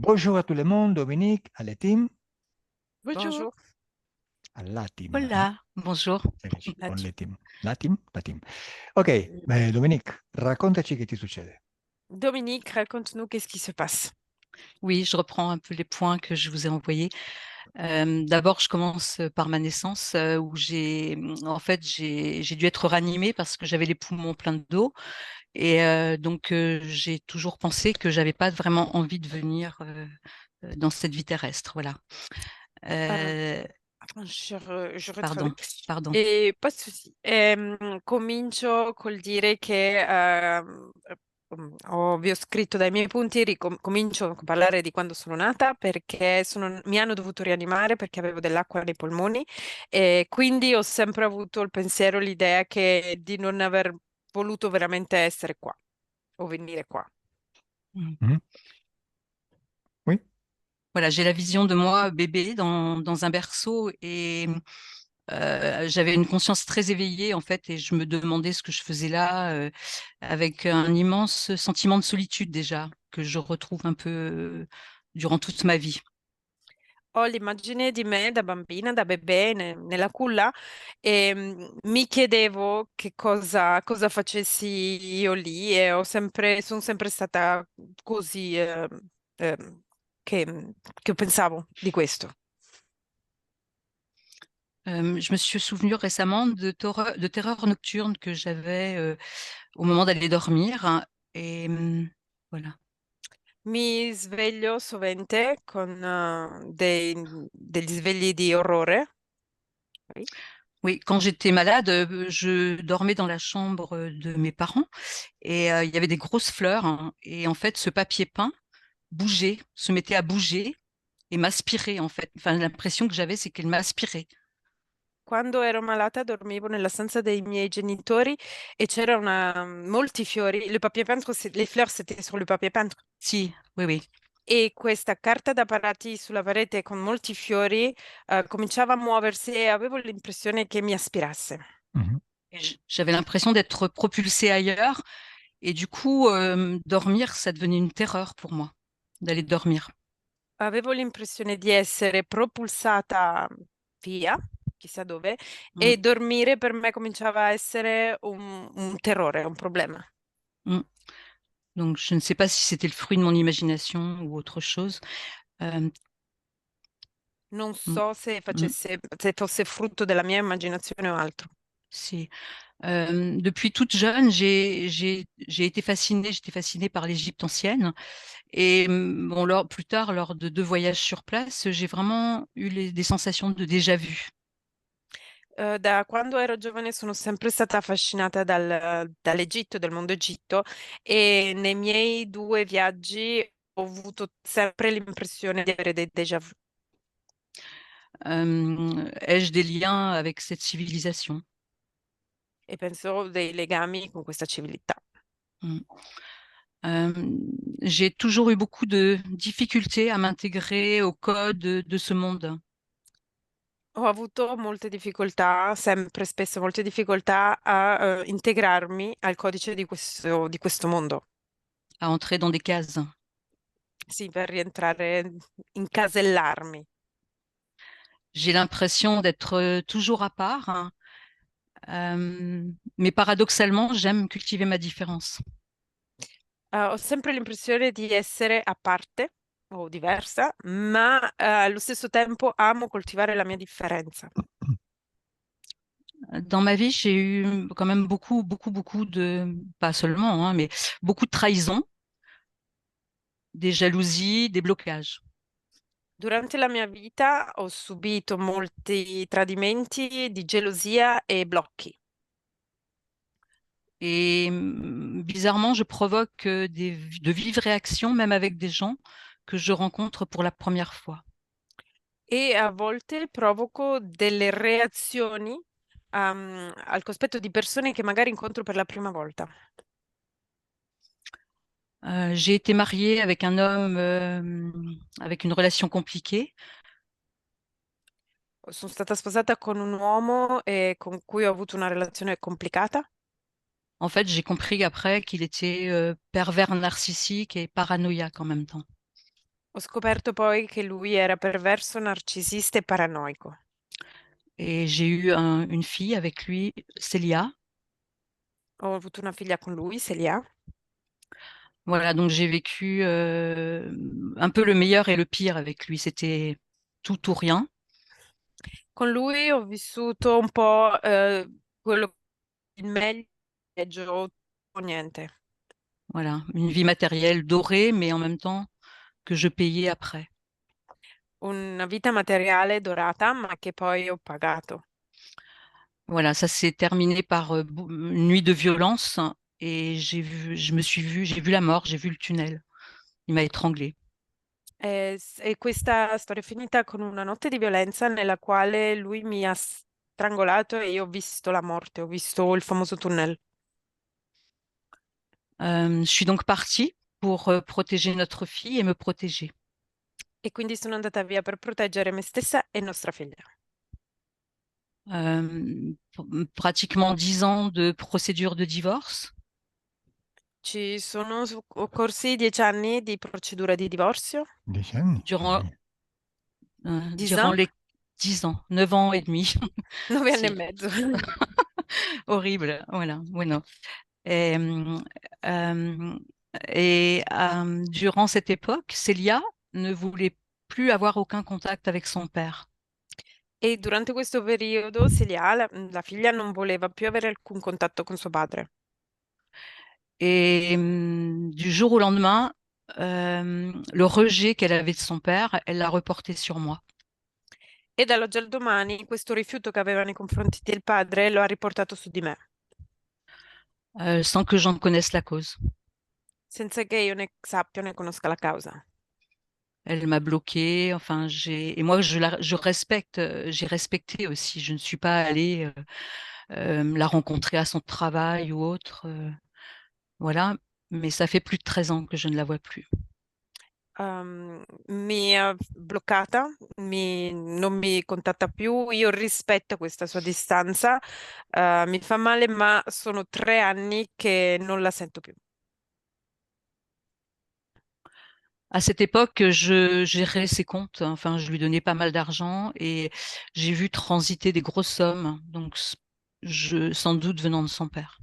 Bonjour à tout le monde, Dominique, à la team, Bonjour. Bonjour. à la team, hein? Hola, bonjour. Con Là-dessus. le team. La team. Ok, Dominique, raccontaci che ti succede. Dominique, raconte-nous qu'est-ce qui se passe. Oui, je reprends un peu les points que je vous ai envoyés. D'abord, je commence par ma naissance où j'ai dû être ranimée parce que j'avais les poumons pleins d'eau et donc j'ai toujours pensé que j'avais pas vraiment envie de venir dans cette vie terrestre. Voilà. Euh, Euh, Attends, je pardon, retraduis. pardon. E pas de souci. Comincio col dire che vi ho scritto dai miei punti, comincio a parlare di quando sono nata perché mi hanno dovuto rianimare perché avevo dell'acqua nei polmoni e quindi ho sempre avuto il pensiero, l'idea di non aver voluto veramente essere qua o venire qua. Mm. Mhm. Oui? Voilà, j'ai la vision de moi bébé dans un berceau et j'avais une conscience très éveillée en fait et je me demandais ce que je faisais là avec un immense sentiment de solitude déjà que je retrouve un peu durant toute ma vie. Ho l'immagine di me da bambina, da bebè, nella culla e mi chiedevo che cosa facessi io lì e sono sempre stata così che pensavo di questo. Je me suis souvenu récemment de terreurs nocturnes que j'avais au moment d'aller dormir hein, et voilà. Mi sveglio sovente con degli svegli di orrore. Oui. Oui, quand j'étais malade, je dormais dans la chambre de mes parents et il y avait des grosses fleurs hein, et en fait ce papier peint bougeait, se mettait à bouger et m'aspirait en fait. Enfin, l'impression que j'avais, c'est qu'elle m'aspirait. Quando ero malata dormivo nella stanza dei miei genitori e c'era molti fiori. Le papier peintre, les fleurs, c'était sur le papier peintre. Si, oui, oui. E questa carta da parati sulla parete con molti fiori cominciava a muoversi e avevo l'impressione che mi aspirasse. Mhm. Et j'avais l'impression d'être propulsée ailleurs et du coup, dormir, ça devenait une terreur pour moi, d'aller dormir. Avevo l'impressione di essere propulsata via, chissà dove, Mm, e dormire per me cominciava a essere un terrore, un problema. mm. Donc, je ne sais pas si c'était le fruit de mon imagination ou autre chose. Euh, Non mm, so mm, se fosse frutto della mia immaginazione o altro. si. Depuis toute jeune, j'ai été fascinée, j'étais fascinée par l'Égypte ancienne. Et bon, plus tard, lors de 2 voyages sur place, j'ai vraiment eu des sensations de déjà-vu. Da quando ero giovane sono sempre stata affascinata dall'Egitto, del mondo Egitto, e nei miei 2 viaggi ho avuto sempre l'impressione di avere dei déjà vu. Ai-je des liens avec cette civilisation? E penso dei legami con questa civiltà. Mm. Euh, j'ai toujours eu beaucoup de difficultés à m'intégrer au code de ce monde, Ho avuto molte difficoltà, sempre spesso molte difficoltà a integrarmi al codice di questo mondo. à entrer dans des cases. Sì, per rientrare, incasellarmi. J'ai l'impression d'être toujours à part, hein, mais paradoxalement, j'aime cultiver ma différence. Ho sempre l'impressione di essere a parte o diversa, ma allo stesso tempo amo coltivare la mia differenza. Dans ma vie, j'ai eu quand même beaucoup pas seulement, hein, mais beaucoup de trahisons, des jalousies, des blocages. Durante la mia vita ho subito molti tradimenti di gelosia e blocchi. Et bizarrement, je provoque de vives réactions, même avec des gens que je rencontre pour la première fois. E a volte provoco delle reazioni al cospetto di persone che magari incontro per la prima volta. J'ai été mariée avec un homme avec une relation compliquée. Sono stata sposata con un uomo con cui ho avuto una relazione complicata. En fait, j'ai compris après qu'il était pervers narcissique et paranoïaque en même temps. Ho scoperto poi che lui era perverso, narcisista e paranoico. Et j'ai eu une fille avec lui, Célia. Ho avuto una figlia con lui, Celia. Voilà, donc j'ai vécu un peu le meilleur et le pire avec lui. C'était tout ou rien. Con lui ho vissuto un po' quello il meglio, il peggio o niente. Voilà, une vie matérielle dorée, mais en même temps que je payais après. Una vita materiale dorata, ma che poi ho pagato. Voilà, ça s'est terminé par une nuit de violence et j'ai vu la mort, j'ai vu le tunnel. Il m'a étranglée. E questa storia è finita con una notte di violenza nella quale lui mi ha strangolato e io ho visto la morte, ho visto il famoso tunnel. Je suis donc partie pour protéger notre fille et me protéger. E quindi sono andata via per proteggere me stessa e nostra figlia. Pratiquement 10 ans de procédure de divorce. Ci sono occorsi 10 anni di procedura di divorzio. 10 anni? Durant, Sì. 10 durant ans, les 10 ans, 9 ans et demi. 9 anni e Si. mezzo. Horrible, voilà. Bueno. Et, euh, durant cette époque, Célia ne voulait plus avoir aucun contact avec son père. E durante questo periodo Celia, la figlia, non voleva più avere alcun contatto con suo padre. Et du jour au lendemain, le rejet qu'elle avait de son père, elle l'a reporté sur moi, E dall'oggi al domani questo rifiuto che aveva nei confronti del padre lo ha riportato su di me, sans que j'en connaisse la cause. senza che io ne sappia o ne conosca la causa. Elle m'a bloquée, enfin, et moi, je respecte, j'ai respecté aussi. Je ne suis pas allée la rencontrer à son travail ou autre. Voilà, mais ça fait plus de 13 ans que je ne la vois plus. Mi ha bloccata, non mi contatta più, io rispetto questa sua distanza, mi fa male, ma sono 3 anni che non la sento più. À cette époque, je gérais ses comptes, enfin, je lui donnais pas mal d'argent et j'ai vu transiter des grosses sommes, donc sans doute venant de son père.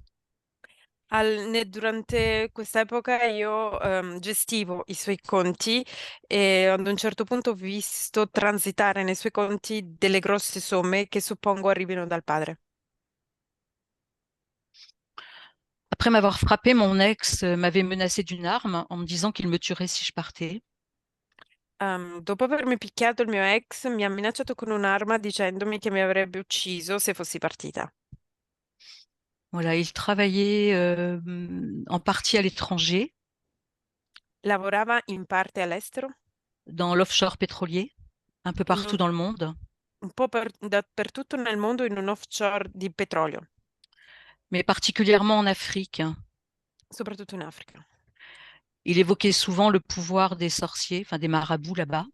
Durante questa epoca io gestivo i suoi conti e ad un certo punto ho visto transitare nei suoi conti delle grosse somme che suppongo arrivino dal padre. Après m'avoir frappé, mon ex m'avait menacé d'une arme en me disant qu'il me tuerait si je partais. Dopo avermi picchiato, il mio ex mi ha minacciato con un'arma dicendomi che mi avrebbe ucciso se fossi partita. Voilà, il travaillait en partie à l'étranger, Lavorava in parte all'estero, dans l'offshore pétrolier, un peu in partout dans le monde, un po' dappertutto nel mondo in un offshore di petrolio, mais particulièrement en Afrique. soprattutto in Africa. Il évoquait souvent le pouvoir des sorciers, enfin des marabouts là-bas.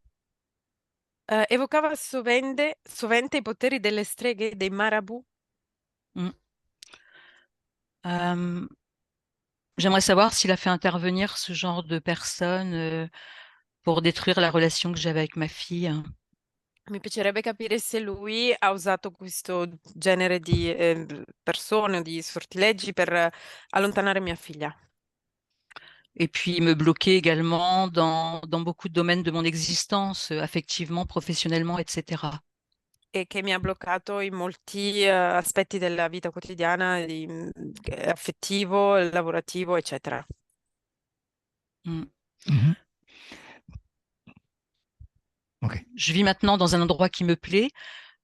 Evocava sovente i poteri delle streghe, dei marabù. Mm. J'aimerais savoir s'il a fait intervenir ce genre de personnes pour détruire la relation que j'avais avec ma fille. Mi piacerebbe capire se lui ha usato questo genere di persone o di sortileggi per allontanare mia figlia. Et puis me bloquer également dans beaucoup de domaines de mon existence, affectivement, professionnellement, etc. E che mi ha bloccato in molti aspetti della vita quotidiana, affettivo, lavorativo, eccetera. Mm. Mhm. Ok. Je vis maintenant dans un endroit qui me plaît,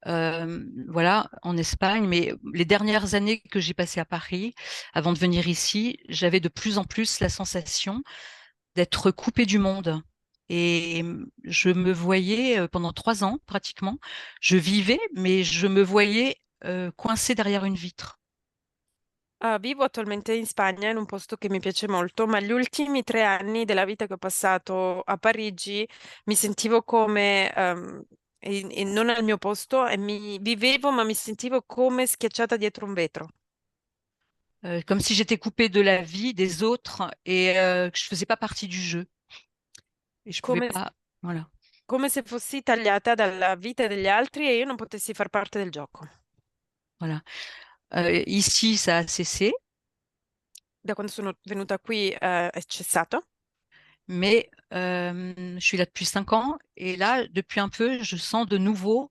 voilà, en Espagne, mais les dernières années que j'ai passées à Paris, avant de venir ici, j'avais de plus en plus la sensation d'être coupée du monde. Et je me voyais pendant 3 ans pratiquement, je vivais, mais je me voyais coincée derrière une vitre. Vivo attualmente in Spagna, in un posto che mi piace molto, ma gli ultimi 3 anni della vita che ho passato a Parigi mi sentivo come non al mio posto e mi vivevo, ma mi sentivo come schiacciata dietro un vetro, Comme si j'étais coupée de la vie des autres et que je faisais pas partie du jeu. Et je pouvais come, pas. Voilà. Come se fossi tagliata dalla vita degli altri e io non potessi far parte del gioco. Voilà. Ici, ça a cessé, Da quando sono venuta qui, è cessato. mais je suis là depuis 5 ans et là, depuis un peu, je sens de nouveau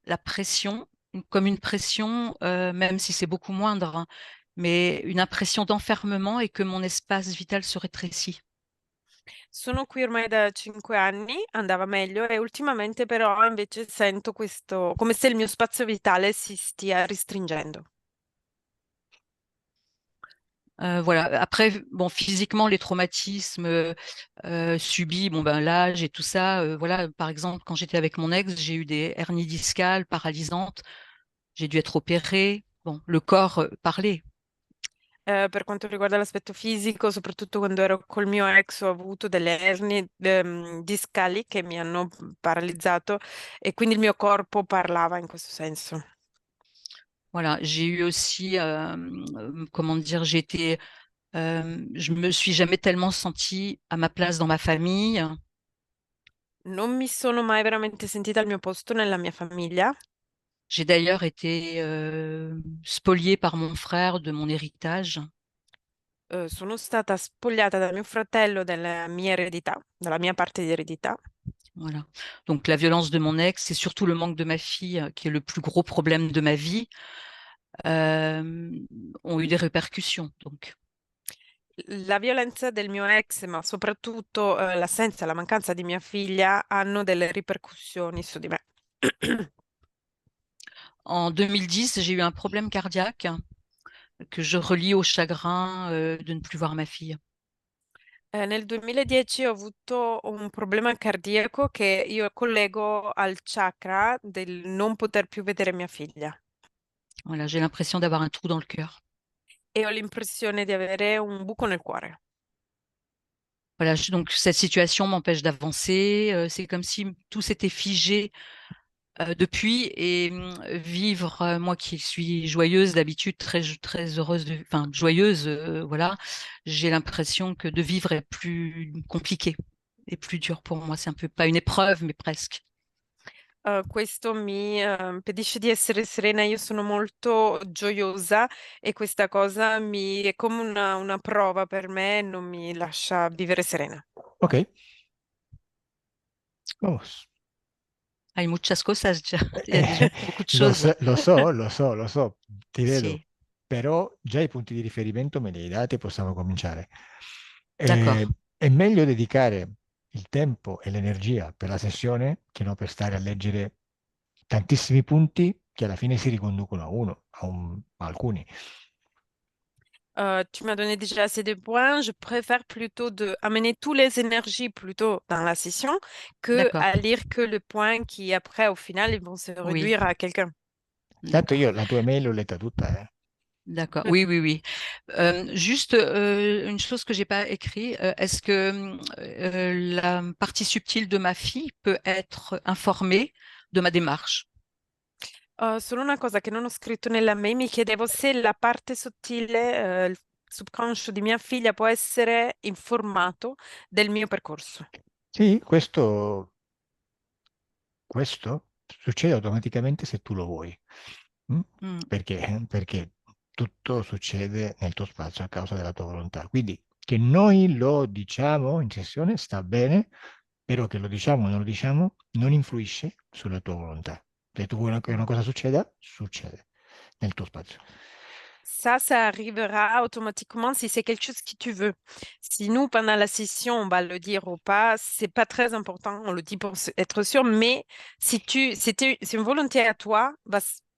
la pression, comme une pression, même si c'est beaucoup moindre, hein, mais une impression d'enfermement et que mon espace vital se rétrécit. Sono qui ormai da 5 anni, andava meglio e ultimamente però invece sento questo come se il mio spazio vitale si stia restringendo. Voilà. Après, bon, physiquement, les traumatismes subis, bon ben l'âge et tout ça, voilà. Par exemple, quand j'étais avec mon ex, j'ai eu des hernies discales paralysantes. J'ai dû être opérée. Bon, le corps parlait. Per quanto riguarda l'aspetto fisico, soprattutto quando ero col mio ex, ho avuto delle ernie, discali che mi hanno paralizzato e quindi il mio corpo parlava in questo senso. Voilà. J'ai eu aussi, comment dire, je me suis jamais tellement sentie à ma place dans ma famille. Non mi sono mai veramente sentita al mio posto nella mia famiglia. J'ai d'ailleurs été spoliée par mon frère de mon héritage. Sono stata spogliata da mio fratello della mia eredità, dalla mia parte di eredità. Voilà. Donc la violence de mon ex, c'est surtout le manque de ma fille qui est le plus gros problème de ma vie, euh, ont eu des répercussions. Donc La violenza del mio ex, ma soprattutto l'assenza, la mancanza di mia figlia hanno delle ripercussioni su di me. en 2010, j'ai eu un problème cardiaque que je relie au chagrin de ne plus voir ma fille. Nel 2010 ho avuto un problema cardiaco che io collego al chakra del non poter più vedere mia figlia Voilà, j'ai l'impression d'avoir un trou dans le cœur. e ho l'impressione di avere un buco nel cuore. Voilà, donc cette situation m'empêche d'avancer. C'est comme si tout s'était figé depuis et vivre, moi qui suis joyeuse d'habitude, très heureuse, enfin joyeuse, voilà, j'ai l'impression que de vivre est plus compliqué et plus dur pour moi. C'est un peu pas une épreuve, mais presque. Questo mi impedisce di essere serena. Io sono molto gioiosa e questa cosa è come una prova per me, non mi lascia vivere serena. Ok, vamos. Hay muchas cosas ya, il y a déjà beaucoup de choses. Lo so, ti vedo, Sì, però già i punti di riferimento me li hai dati, possiamo cominciare. d'accord. È meglio dedicare il tempo e l'energia per la sessione che no per stare a leggere tantissimi punti che alla fine si riconducono a uno, a alcuni. Tu m'as donné déjà assez de points. Je préfère plutôt amener toutes les énergies plutôt dans la session que D'accord. à lire que le point qui après, au final, ils vont se Oui. réduire à quelqu'un. Tanto io D'accord. la tua email l'ho letta tutta, eh. D'accord. Oui, oui, oui. Juste une chose que j'ai pas écrit, est-ce que la partie subtile de ma fille peut être informée de ma démarche? Solo una cosa che non ho scritto nella mail, mi chiedevo se la parte sottile, il subconscio di mia figlia può essere informato del mio percorso. Sì, questo succede automaticamente se tu lo vuoi. Mm? Mm, Perché tutto succede nel tuo spazio a causa della tua volontà. Quindi che noi lo diciamo in sessione sta bene, però che lo diciamo o non lo diciamo non influisce sulla tua volontà. Se tu vuoi che una cosa succeda, succede nel tuo spazio. Ça arrivera automatiquement si c'est quelque chose que tu veux. Si nous, pendant la session, on va le dire ou pas, c'est pas très important. On le dit pour être sûr, mais c'est une volonté à toi,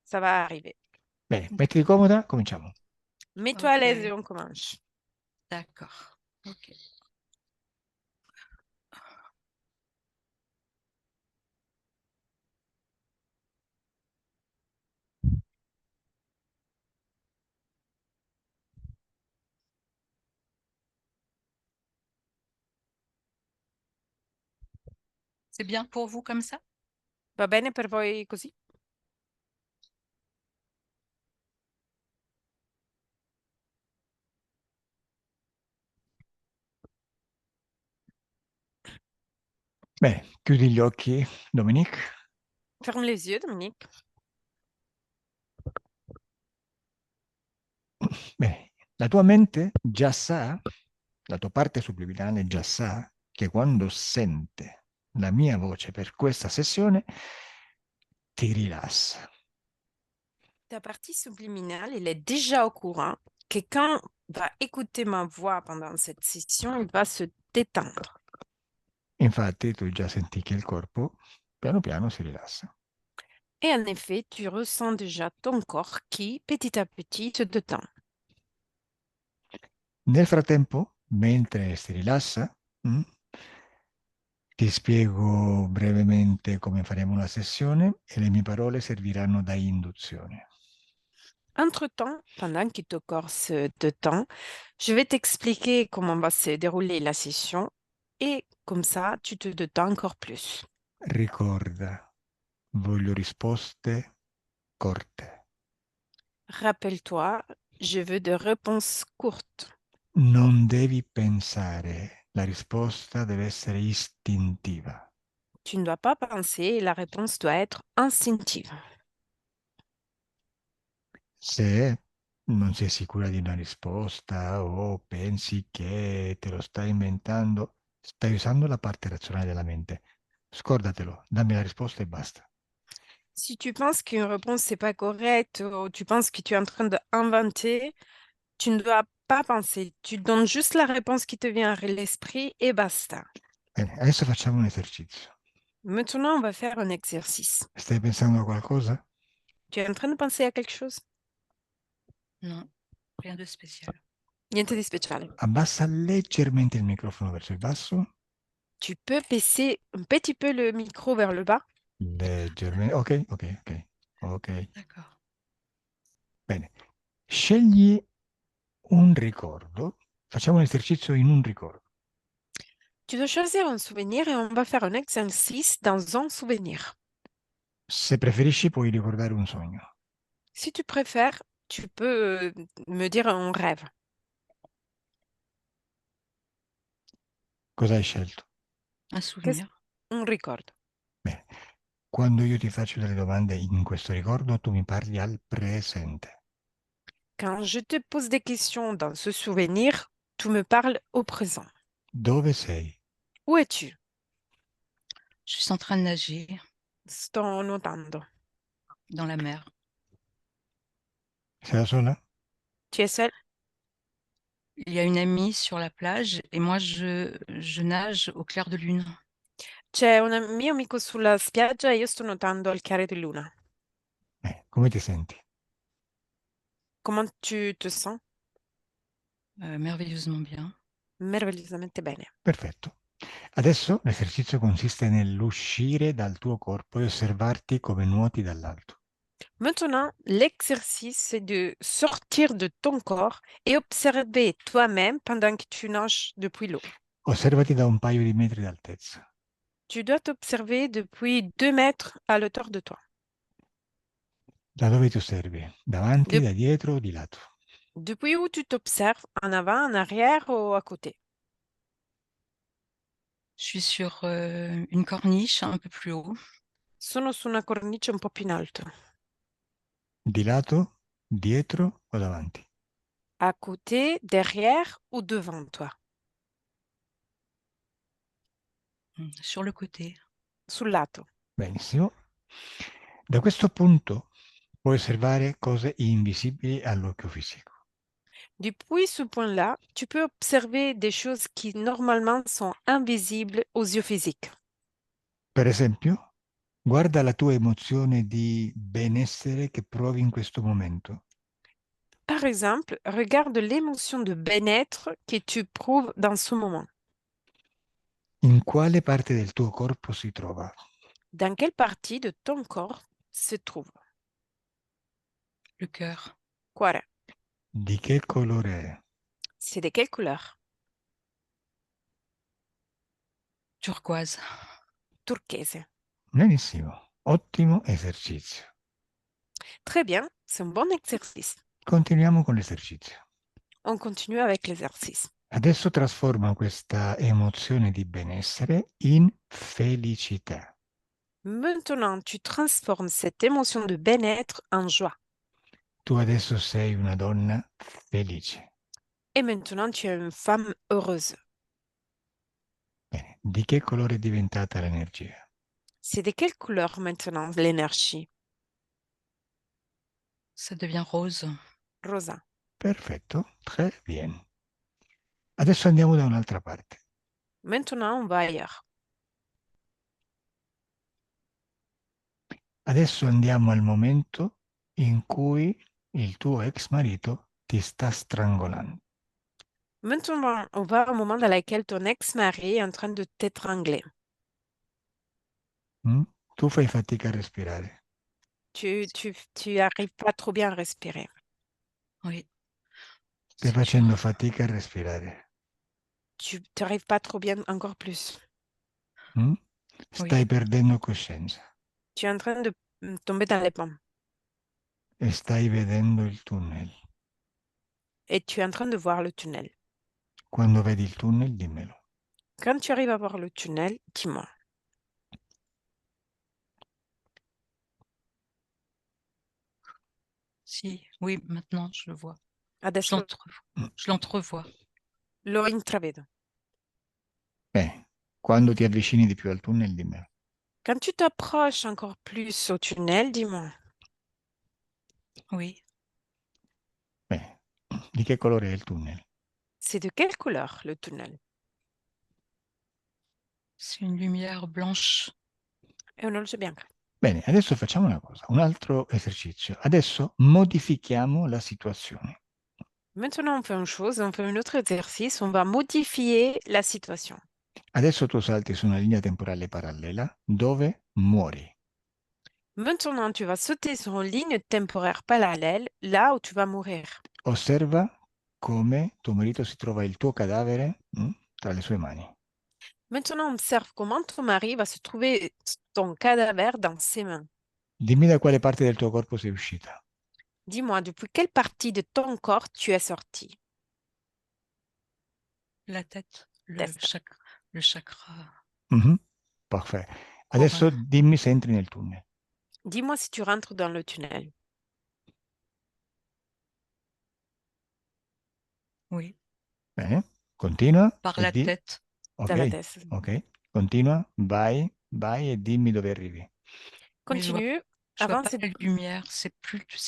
ça va arriver. Bene, mettiti comoda, cominciamo. Mets-toi à l'aise et ok, on commence. d'accord. Ok. C'est bien pour vous comme ça? Va bene per voi così? Bene, Chiudi gli occhi, Dominique. Ferme les yeux, Dominique. Bene, la tua mente già sa, la tua parte subliminale già sa che quando sente la mia voce per questa sessione ti rilassa. Ta partie subliminale, il est déjà au courant que quand il va écouter ma voix pendant cette session, il va se détendre. Infatti tu già senti che il corpo piano piano si rilassa. Et en effet, tu ressens déjà ton corps qui, petit à petit, se détend. Nel frattempo, mentre si rilassa, ti spiego brevemente come faremo la sessione e le mie parole serviranno da induzione. Entre-temps, pendant que ton corps se détend, je vais t'expliquer comment va se dérouler la session et comme ça, tu te détends encore plus. Ricorda, voglio risposte corte. Rappelle-toi, je veux des réponses courtes. Non devi pensare, la risposta deve essere istintiva. Tu ne dois pas penser et la réponse doit être instinctive. Se non sei sicura di una risposta o pensi che te lo stai inventando, stai usando la parte razionale della mente. Scordatelo, dammi la risposta e basta. Si tu penses qu'une réponse n'est pas correcte ou tu penses que tu es en train d'inventer, tu ne dois pas penser. Tu donnes juste la réponse qui te vient à l'esprit et basta. Bene, adesso facciamo un esercizio. Maintenant, on va faire un exercice. Stai pensando a qualcosa? Tu es en train de penser à quelque chose? Non, rien de spécial. Niente di speciale. Abbassa leggermente il microfono verso il basso. Tu peux baisser un petit peu le micro vers le bas. Leggermente. Ok, ok, ok. Ok. D'accord. Bene. Scegli un ricordo. Facciamo un esercizio in un ricordo. Tu dois choisir un souvenir et on va faire un exercice dans un souvenir. Se preferisci puoi ricordare un sogno. Si tu préfères, tu peux me dire un rêve. Cosa hai scelto? Un Qu'est-ce souvenir. un ricordo? Bene. Quando io ti faccio delle domande in questo ricordo, tu mi parli al presente. Quand je te pose des questions dans ce souvenir, tu me parles au présent. Dove sei? Où es-tu? Je suis en train de nager Sto nuotando. dans la mer. Sei da sola? Tu es seul? Il y a une amie sur la plage et moi, je nage au clair de lune. C'è un mio amico sulla spiaggia e io sto nuotando al chiaro di luna. Come ti senti? Comment tu te sens? Merveilleusement bien. Meravigliosamente bene. Perfetto. Adesso l'esercizio consiste nell'uscire dal tuo corpo e osservarti come nuoti dall'alto. Maintenant, l'exercice, c'est de sortir de ton corps et observer toi-même pendant que tu nages depuis l'eau. Osservati da un paio di metri d'altezza. Tu dois t'observer depuis 2 mètres à l'auteur de toi. Da dove ti osservi? Davanti, De- da dietro o di lato? depuis où tu t'observes, en avant, en arrière ou à côté. Je suis sur une corniche un peu plus haut. Sono su una cornice un po' più in alto. Di lato, dietro o davanti? À côté, derrière ou devant toi. Sur le côté. Sul lato. Benissimo. Da questo punto puoi osservare cose invisibili all'occhio fisico. Depuis ce point-là, tu peux observer des choses qui normalement sont invisibles aux yeux physiques. Per esempio, guarda la tua emozione di benessere che provi in questo momento. Par exemple, regarde l'émotion de bien-être que tu prouves dans ce moment. In quale parte del tuo corpo si trova? Dans quelle partie de ton corps se trouve? Le cœur. Cuore. Di che colore è? C'est de quelle couleur? Turquoise. Turchese. Benissimo, ottimo esercizio. Très bien, c'est un bon exercice. Continuiamo con l'esercizio. On continue avec l'exercice. Adesso trasforma questa emozione di benessere in felicità. Maintenant, tu transformes cette émotion de bien-être en joie. Tu adesso sei una donna felice. Et maintenant, tu es une femme heureuse. Bene, di che colore è diventata l'energia? C'est de quelle couleur maintenant l'énergie? Ça devient rose. Rosa. Perfetto, très bien. Adesso andiamo da un'altra parte. Maintenant, on va ailleurs. Adesso andiamo al momento in cui il tuo ex marito ti sta strangolando. Maintenant, on va au moment dans lequel ton ex-mari est en train de t'étrangler. Mm? Tu fai fatica a respirare. Tu arrives pas trop bien à respirer. Oui. Stai C'est facendo dur. fatica a respirare. Tu n'arrives pas trop bien encore plus. Mm? Oui. Stai perdendo coscienza Tu es en train de tomber dans les pommes. e stai vedendo il tunnel. Et tu es en train de voir le tunnel. Quando vedi il tunnel, dimmelo. Quand tu arrives à voir le tunnel, dis-moi. Si, oui, maintenant je le vois. Adesso Je l'entrevois. lo intravedo. Quando ti avvicini di più al tunnel, dimmelo. Quand tu t'approches encore plus au tunnel, dis-moi. Oui. Di che colore è il tunnel? C'est de quelle couleur le tunnel? C'est une lumière blanche. È una luce bianca. Bene, adesso facciamo una cosa, un altro esercizio. Adesso modifichiamo la situazione. Maintenant, on fait une chose, on fait un autre exercice, on va modifier la situation. Adesso tu salti su una linea temporale parallela dove muori. Maintenant, tu vas sauter sur une ligne temporaire parallèle, là où tu vas mourir. Osserva come tuo marito si trova il tuo cadavere tra le sue mani. Maintenant, observe comment ton mari va se trouver ton cadavre dans ses mains. Dimmi da quale parte del tuo corpo sei uscita. Dis-moi, depuis quelle partie de ton corps tu es sorti? La tête, Testa. le chakra Mhm. Parfait. Adesso corin. dimmi se entri nel tunnel. Dis-moi si tu rentres dans le tunnel. Oui. Bene, continua Par e la di... tête. Dans la Ok, testa. ok. Continua, vai e dimmi dove arrivi. Mais Continue, je vois pas avance. la lumière. C'est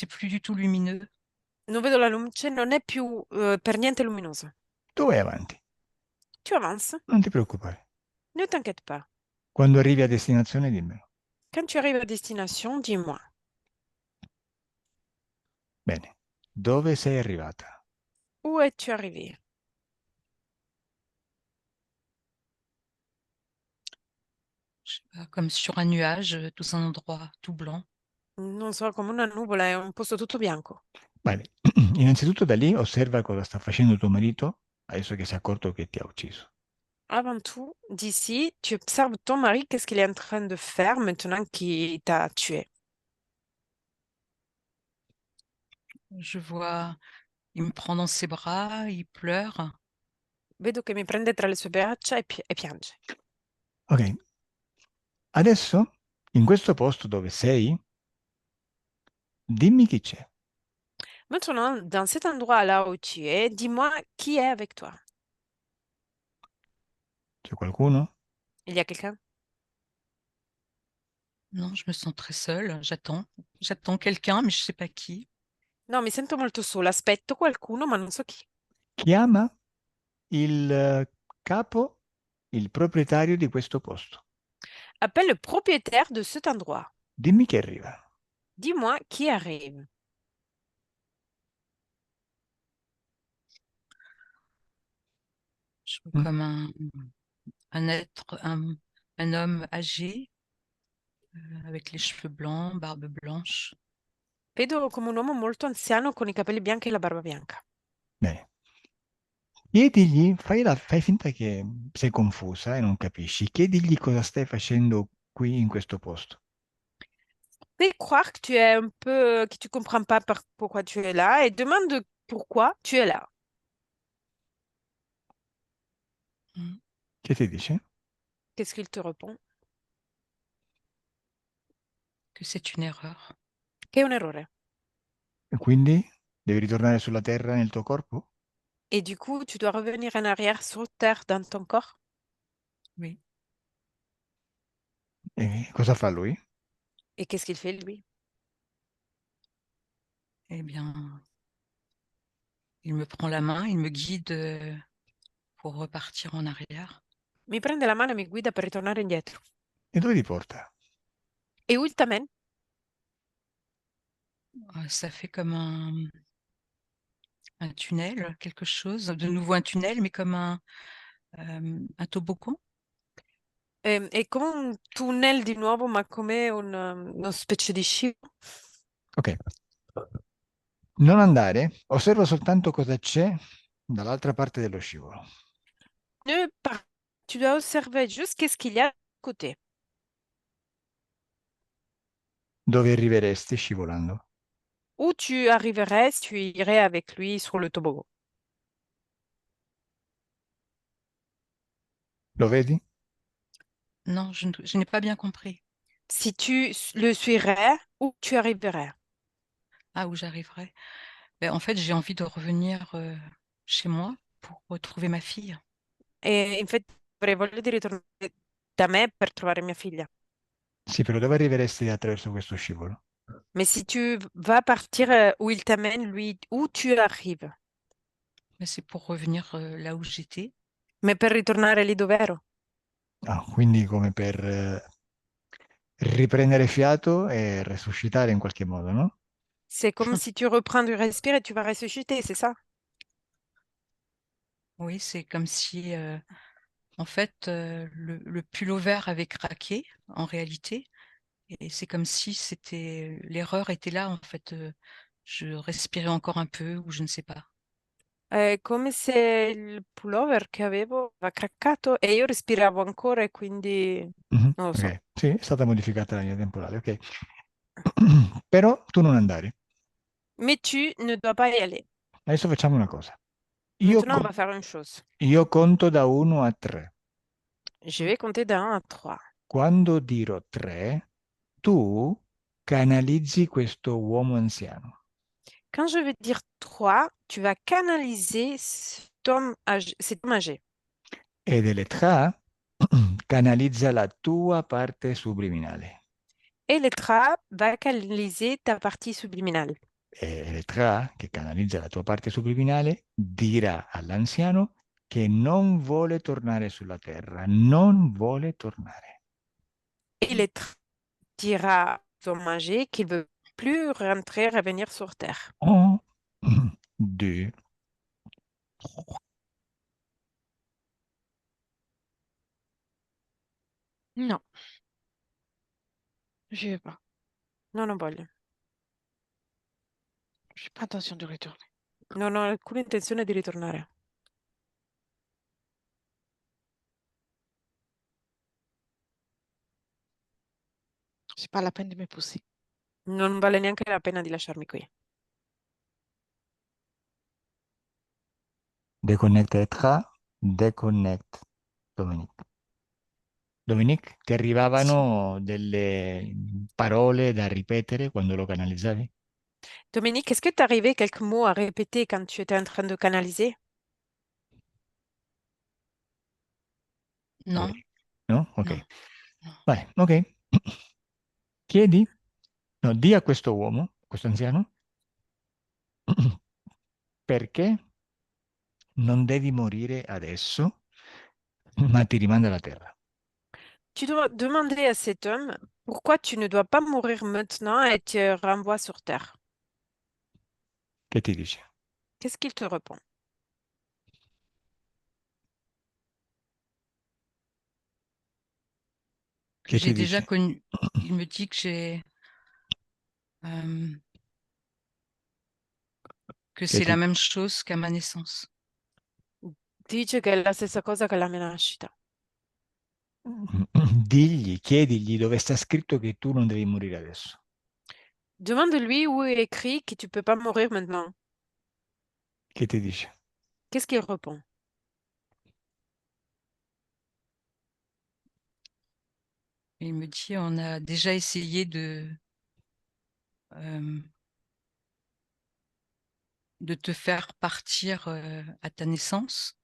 plus du tout lumineux. Non vedo la luce, non è più per niente luminoso. Tu vai avanti, Tu avances, non ti preoccupare. ne t'inquiète pas. Quando arrivi a destinazione dimmelo. Quand tu arrives à destination, dis-moi. Bene, dove sei arrivata? Où es-tu arrivé? Je sais pas, comme sur un nuage, tout un endroit tout blanc. Non so, come una nuvola, è un posto tutto bianco. Bene, innanzitutto da lì osserva cosa sta facendo tuo marito adesso che si è accorto che ti ha ucciso. Avant tout, d'ici, tu observes ton mari, qu'est-ce qu'il est en train de faire maintenant qu'il t'a tué. Je vois, il me prend dans ses bras, il pleure. Vedo che mi prende tra le sue braccia e piange. Ok, adesso in questo posto dove sei, dimmi chi c'è. Maintenant, dans cet endroit-là où tu es, dis-moi qui est avec toi. C'è qualcuno? Il y a quelqu'un? Non, je me sens très seule. J'attends quelqu'un, mais je sais pas qui. No, mi sento molto sola, aspetto qualcuno, ma non so chi. Chiama il capo, il proprietario di questo posto. Appelle le propriétaire de cet endroit. Dimmi chi arriva. Dis-moi qui arrive. Je vois Mm? comme un être, un homme âgé, avec les cheveux blancs, barbe blanche. Vedo come un uomo molto anziano con i capelli bianchi e la barba bianca. Bene. Chiedigli, fai finta che sei confusa e non capisci. Chiedigli cosa stai facendo qui in questo posto. Fais croire que tu es un peu, que tu comprends pas pourquoi tu es là et demande pourquoi tu es là. Mm. Che ti dice? Qu'est-ce qu'il te répond? Que c'est une erreur. Che è un errore. E quindi devi ritornare sulla terra nel tuo corpo? Et du coup, tu dois revenir en arrière sur Terre dans ton corps. Oui. E cosa fa lui? Et qu'est-ce qu'il fait, lui? Eh bien, il me prend la main, il me guide pour repartir en arrière. Mi prende la mano e mi guida per ritornare indietro. E dove ti porta? Et où il t'amène? Ça fait comme un tunnel, quelque chose, de nouveau un tunnel, mais comme un toboggan. È come un tunnel di nuovo, ma come una specie di sci. Ok. Non andare, osserva soltanto cosa c'è dall'altra parte dello scivolo. Tu dois observer juste qu'est-ce qu'il y a à côté. Dove arriveresti scivolando? Où tu arriverais si tu irais avec lui sur le toboggan. Lo vedi? Non, je n'ai pas bien compris. Si tu le suivrais, où tu arriverais? Ah, où j'arriverai. En fait, j'ai envie de revenir chez moi pour retrouver ma fille. E infatti avrei voglia di ritornare da me per trovare mia figlia. Sì, però dove arriveresti attraverso questo scivolo? Mais si tu vas partir où il t'amène, lui, où tu arrives? Mais c'est pour revenir là où j'étais. Ma per ritornare lì dove ero. Ah, quindi come per riprendere fiato e resuscitare in qualche modo, no? C'est comme si tu reprends du respire et tu vas ressusciter, c'est ça? Oui, c'est comme si, en fait, le pull vert avait craqué, en réalité. Et c'est comme si l'erreur était là, en fait. Je respirais encore un peu, ou je ne sais pas. È come se il pullover che avevo aveva craccato e io respiravo ancora e quindi Mhm, non lo so. ok, sì, è stata modificata la linea temporale, ok. Però tu non andare. Mais tu ne dois pas y aller. Adesso facciamo una cosa. Io, Maintenant, on co- va faire une chose. io conto da 1 a 3. Je vais compter de 1 à 3. Quando dirò 3, tu canalizzi questo uomo anziano. Quand je vais dire 3, tu vas canaliser cet homme âgé. E delle 3, canalizza la tua parte subliminale. Et le tra va canaliser ta partie subliminale. E Elettra, che canalizza la tua parte subliminale, dirà all'anziano che non vuole tornare sulla terra, non vuole tornare. Et le tra dira à l'homme âgé qu'il veut plus rentrer, revenir sur Terre. Un, deux, Non, je vais pas. Non, non voglio. J'ai pas intention de retourner. Non ho alcuna intenzione di ritornare. C'est pas la peine de me pousser. Non vale neanche la pena di lasciarmi qui. Déconnecte Elettra, déconnecte Dominique. Dominique, ti arrivavano delle parole da ripetere quando lo canalizzavi? Dominique, est-ce que t'arrivais quelques mots à répéter quand tu étais en train de canaliser? Non, No? Ok. non, non. Vai, ok. Chiedi, no, di a questo uomo, questo anziano, perché non devi morire adesso, ma ti rimanda alla terra. Tu dois demander à cet homme pourquoi tu ne dois pas mourir maintenant et te renvoies sur Terre. Che ti dice? Qu'est-ce qu'il te répond? Que Che ti j'ai déjà dice? connu. Il me dit euh, que Che c'est la ti... même chose qu'à ma naissance. Dice che è la stessa cosa che la mia nascita. Digli, chiedigli dove sta scritto che tu non devi morire adesso. Demande-lui où est écrit que tu peux pas mourir maintenant. Che ti dice? Qu'est-ce qu'il répond? Il me dit, on a déjà essayé de te faire partir à ta naissance.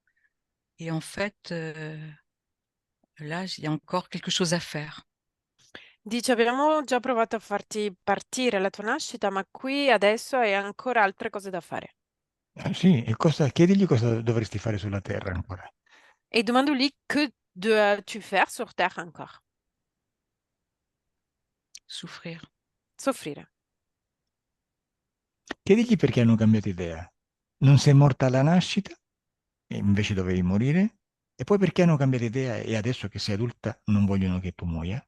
Et en fait, là, il y a encore quelque chose à faire. Dice, abbiamo già provato a farti partire alla tua nascita, ma qui adesso hai ancora altre cose da fare. Sì, e chiedigli cosa dovresti fare sulla terra ancora. Et demande-lui que dois-tu faire sur Terre encore? Souffrir. Soffrire. Chiedigli perché hanno cambiato idea. Non sei morta alla nascita, e invece dovevi morire, e poi perché hanno cambiato idea e adesso che sei adulta non vogliono che tu muoia.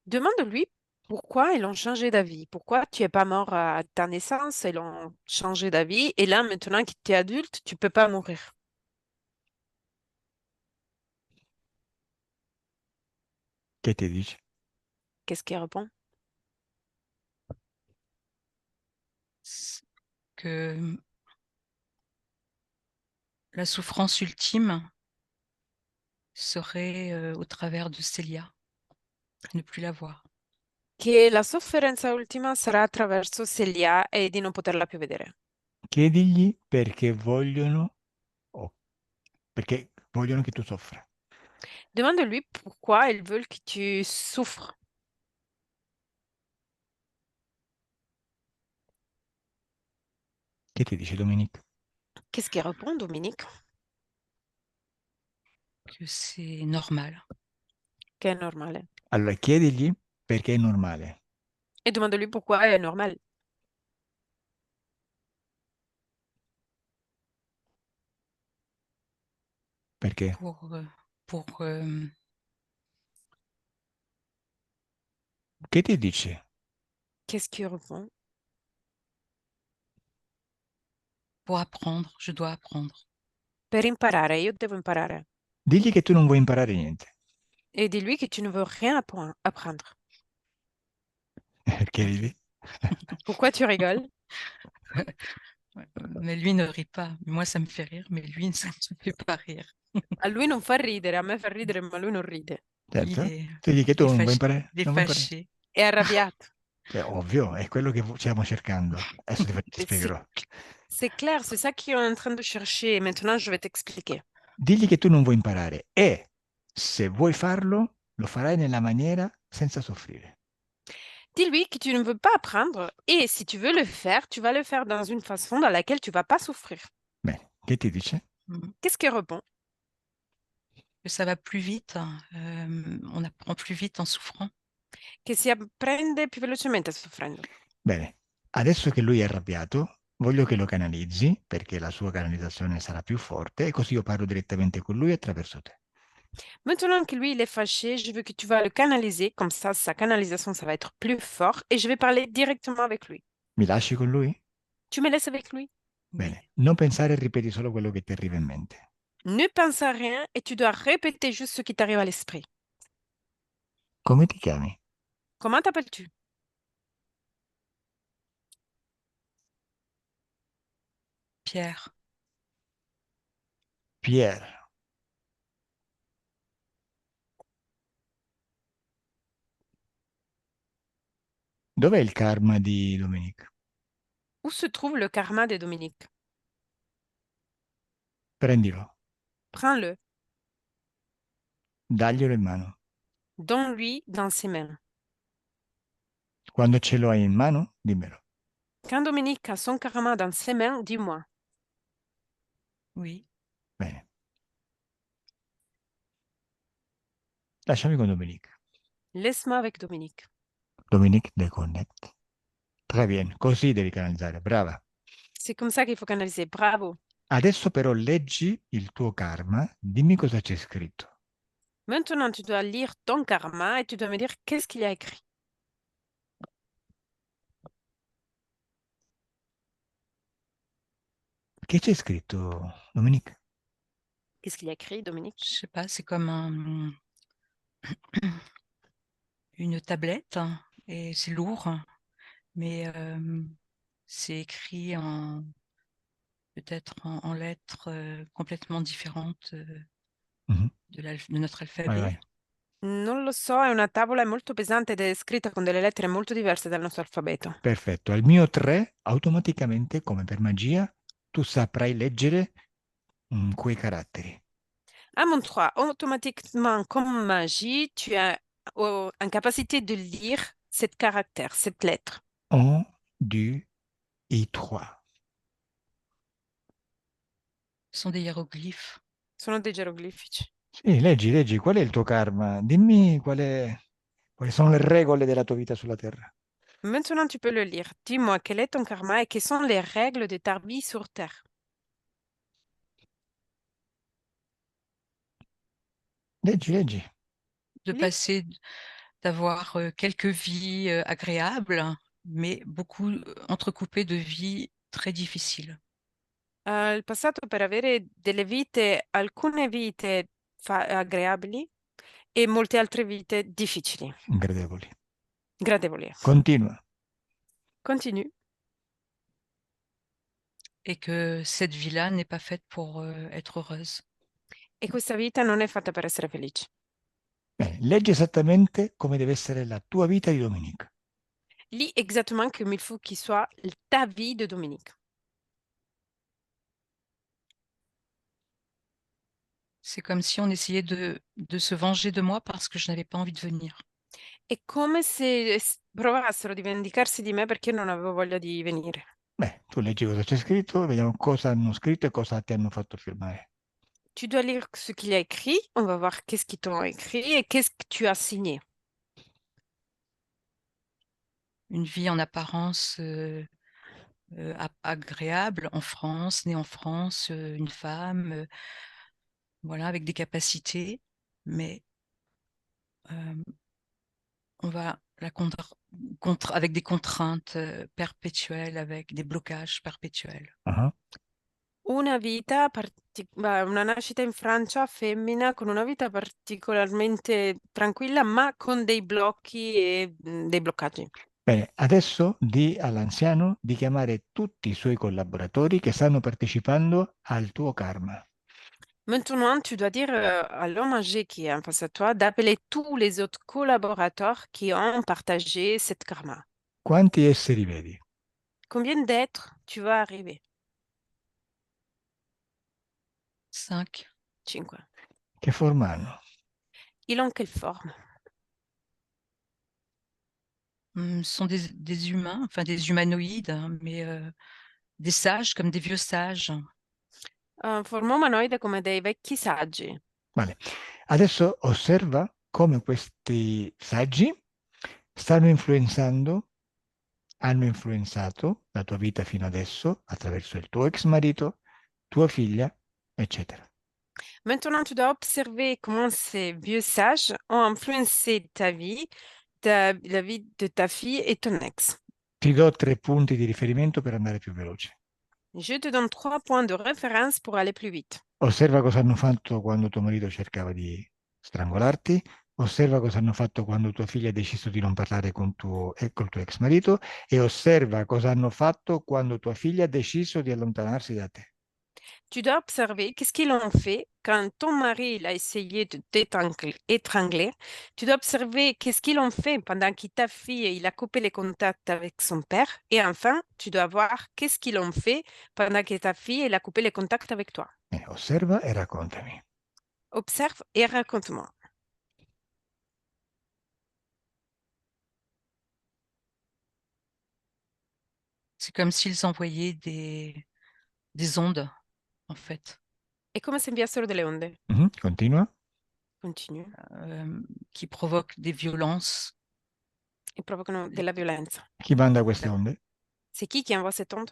Demande-lui pourquoi ils ont changé d'avis. Pourquoi tu es pas mort à ta naissance, ils ont changé d'avis. Et là, maintenant que tu es adulte, tu peux pas mourir. Che ti dice? Qu'est-ce qu'il répond? Que la souffrance ultime serait au travers de Célia, ne plus la voir. Che la sofferenza ultima sarà attraverso Celia e di non poterla più vedere. Chiedigli perché vogliono che tu soffra. Demande-lui pourquoi ils veulent que tu souffres. Che ti dice Dominique? Qu'est-ce qu'il répond, Dominique? Que c'est normal. Che è normale. Allora chiedigli perché è normale. Et demande-lui pourquoi è normal. Perché? Pour Che ti dice? Qu'est-ce qu'il répond? pour apprendre, je dois apprendre. Per imparare, io devo imparare. Digli che tu non vuoi imparare niente. Et dis-lui que tu ne veux rien apprendre. Perché ridi? Pourquoi tu rigoles? Mais lui ne rit pas. Moi, ça me fait rire, mais lui, ça ne me fait pas rire. A lui non fa ridere, a me fa ridere, ma lui non ride. Il Certo. est, Digli che il tu est non vuoi fâché. imparare. Il est Non vuoi imparare. fâché. È arrabbiato. È ovvio, è quello che stiamo cercando. Adesso ti Et spiegherò. c'est clair, c'est ça qu'on est en train de chercher. Maintenant, je vais t'expliquer. Digli che tu non vuoi imparare e se vuoi farlo, lo farai nella maniera senza soffrire. Dis-lui que tu ne veux pas apprendre et si tu veux le faire, tu vas le faire dans une façon dans laquelle tu vas pas souffrir. Bene, che ti dice? Qu'est-ce qu'il répond? Que ça va plus vite. On apprend plus vite en souffrant. Che si apprende più velocemente soffrendo. Bene, adesso che lui è arrabbiato, voglio che lo canalizzi perché la sua canalizzazione sarà più forte e così io parlo direttamente con lui attraverso te. Maintenant que lui, il est fâché, je veux que tu vas le canaliser. Comme ça, sa canalisation, ça va être plus fort et je vais parler directement avec lui. Mi lasci con lui? Tu me laisses avec lui? Bene, non pensare e ripeti solo quello che ti arriva in mente. Ne pense à rien et tu dois répéter juste ce qui t'arrive à l'esprit. Come ti chiami? Comment t'appelles-tu? Pierre, Pierre. Dov'è il karma di Dominique? Où se trouve le karma de Dominique? Prendilo, Prends-le, daglielo in mano. donne-lui dans ses mains. Quando ce lo hai in mano, dimmelo. Quand Dominique a son karma dans ses mains, dis-moi. oui. Bene. Lasciami con Dominique. Laisse-moi avec Dominique. Dominique deconnect. Très bien, così devi canalizzare, brava. C'est comme ça qu'il faut canaliser. Bravo. Adesso però leggi il tuo karma, dimmi cosa c'è scritto. Maintenant, tu dois lire ton karma et tu dois me dire qu'est-ce qu'il y a écrit. Che c'è scritto, Dominique? Qu'est-ce qu'il y a écrit, Dominique? Je sais pas, c'est comme une tablette et c'est lourd, mais c'est écrit peut-être en lettres complètement différentes Mhm. de notre Vai, alphabet. vai. Non lo so, è una tavola molto pesante ed è scritta con delle lettere molto diverse dal nostro alfabeto. Perfetto, al mio 3 automaticamente, come per magia, tu saprai leggere quei caratteri. À mon 3, automatiquement, comme magie, tu as une capacité de lire cette caractère, cette lettre. 1, 2 et 3. Ce sont des hiéroglyphes. Sono dei geroglifici. Sì, leggi, qual è il tuo karma? Dimmi quali sono le regole della tua vita sulla Terra. Maintenant, tu peux le lire. Dis-moi, quel est ton karma et quelles sont les règles de ta vie sur Terre? Leggi. De Lis. passer, d'avoir quelques vies agréables, mais beaucoup entrecoupées de vies très difficiles. Il passato per avere delle vite, alcune vite agreabili e molte altre vite difficili, Ingradevoli. gradevoli. Continua. Continue. Et que cette vie-là n'est pas faite pour être heureuse. E questa vita non è fatta per essere felici. Bene, leggi esattamente come deve essere la tua vita di domenica. Lis exactement comme il faut qu'il soit ta vie de Dominique. C'est comme si on essayait de se venger de moi parce que je n'avais pas envie de venir. È come se provassero di vendicarsi di me perché io non avevo voglia di venire. Beh, tu leggi cosa c'è scritto, vediamo cosa hanno scritto e cosa ti hanno fatto firmare. Tu dois lire ce qu'il y a écrit. On va voir qu'est-ce qu'ils t'ont écrit et qu'est-ce que tu as signé. Une vie en apparence agréable en France, née en France, une femme, voilà, avec des capacités, mais on va la avec des contraintes perpétuelles, avec des blocages perpétuels. Ah, Una vita, una nascita in Francia femmina con una vita particolarmente tranquilla, ma con dei blocchi e dei bloccaggi. Bene, adesso di all'anziano di chiamare tutti i suoi collaboratori che stanno partecipando al tuo karma. Maintenant, tu dois dire à l'homme âgé qui est en face de toi d'appeler tous les autres collaborateurs qui ont partagé cette karma. Quanti esseri vedi? Combien d'êtres tu vas arriver? 5. 5. Che forma hanno? Ils ont quelle forme? Ce sont des humains, enfin des humanoïdes, hein, mais des sages comme des vieux sages. Forma umanoide come dei vecchi saggi. Vale. Adesso osserva come questi saggi hanno influenzato la tua vita fino adesso attraverso il tuo ex marito, tua figlia, eccetera. Maintenant, tu dois observer comment ces vieux sages ont influencé ta vie, la vie de ta fille et ton ex. Ti do 3 punti di riferimento per andare più veloce. Je te donne 3 points de référence pour aller plus vite. Osserva cosa hanno fatto quando tuo marito cercava di strangolarti, osserva cosa hanno fatto quando tua figlia ha deciso di non parlare col tuo ex marito e osserva cosa hanno fatto quando tua figlia ha deciso di allontanarsi da te. Tu dois observer qu'est-ce qu'ils ont fait quand ton mari il a essayé de t'étrangler. Tu dois observer qu'est-ce qu'ils ont fait pendant que ta fille il a coupé les contacts avec son père. Et enfin, tu dois voir qu'est-ce qu'ils ont fait pendant que ta fille il a coupé les contacts avec toi. Osserva e raccontami. Observe et raconte-moi. C'est comme s'ils envoyaient des ondes, en fait, È come se inviassero delle onde. Continua. Continue. qui provoquent des violences. E provocano della violenza. Chi manda queste onde? C'est qui envoie cette onde?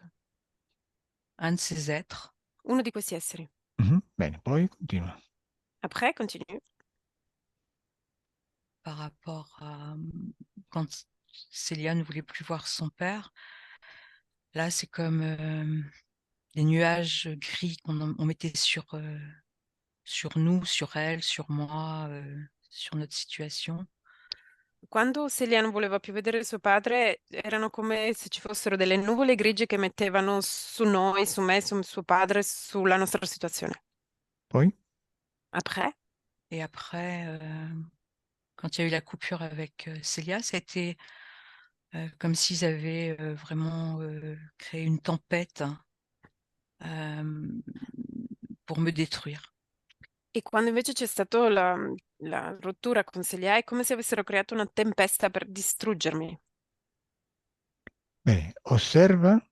Un de ces êtres. Uno di questi esseri. Bene, poi continua. Après, continue. Par rapport à quand Célia ne voulait plus voir son père, là c'est comme des nuages gris on mettait sur nous, sur elle, sur moi, sur notre situation. Quando Celia non voleva più vedere suo padre, erano come se ci fossero delle nuvole grigie che mettevano su noi, su me, su suo padre, sulla nostra situazione. Poi? Après, Et après, quand il y a eu la coupure avec Célia, ça a été comme s'ils avaient vraiment créé une tempête pour me détruire. E quando invece c'è stata la rottura con Celia, è come se avessero creato una tempesta per distruggermi. Bene, osserva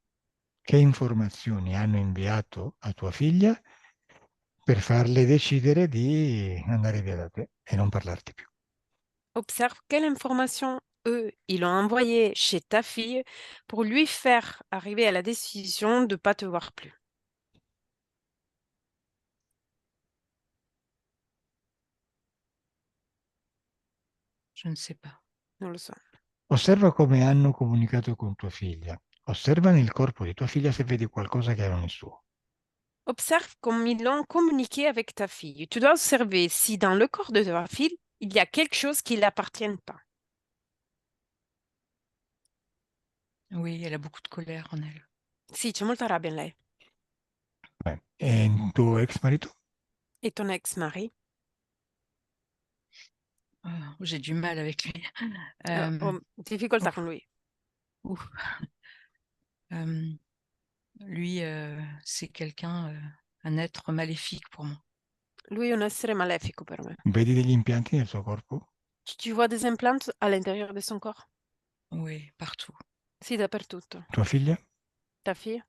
che informazioni hanno inviato a tua figlia per farle decidere di andare via da te e non parlarti più. Observe quelle informations, eux, ils l'ont envoyé chez ta fille pour lui faire arriver à la décision de ne pas te voir plus. Je ne sais pas. Non lo so. Osserva come hanno comunicato con tua figlia. Osserva nel corpo di tua figlia se vedi qualcosa che non è suo. Observe comme ils l'ont communiqué avec ta fille. Tu dois observer si dans le corps de ta fille, il y a quelque chose qui ne l'appartient pas. Oui, elle a beaucoup de colère en elle. Sì, c'è molta rabbia in lei. E il tuo ex marito? E ton ex-mari? J'ai du mal avec lui. Ho difficoltà ouf, con lui. ouf. Lui, c'est quelqu'un, un être maléfique pour moi. Lui è un essere malefico per me. Vedi degli impianti nel suo corpo? Tu vois des implants à l'intérieur de son corps? Oui, partout. Sì, dappertutto. Tua figlia? Ta fille?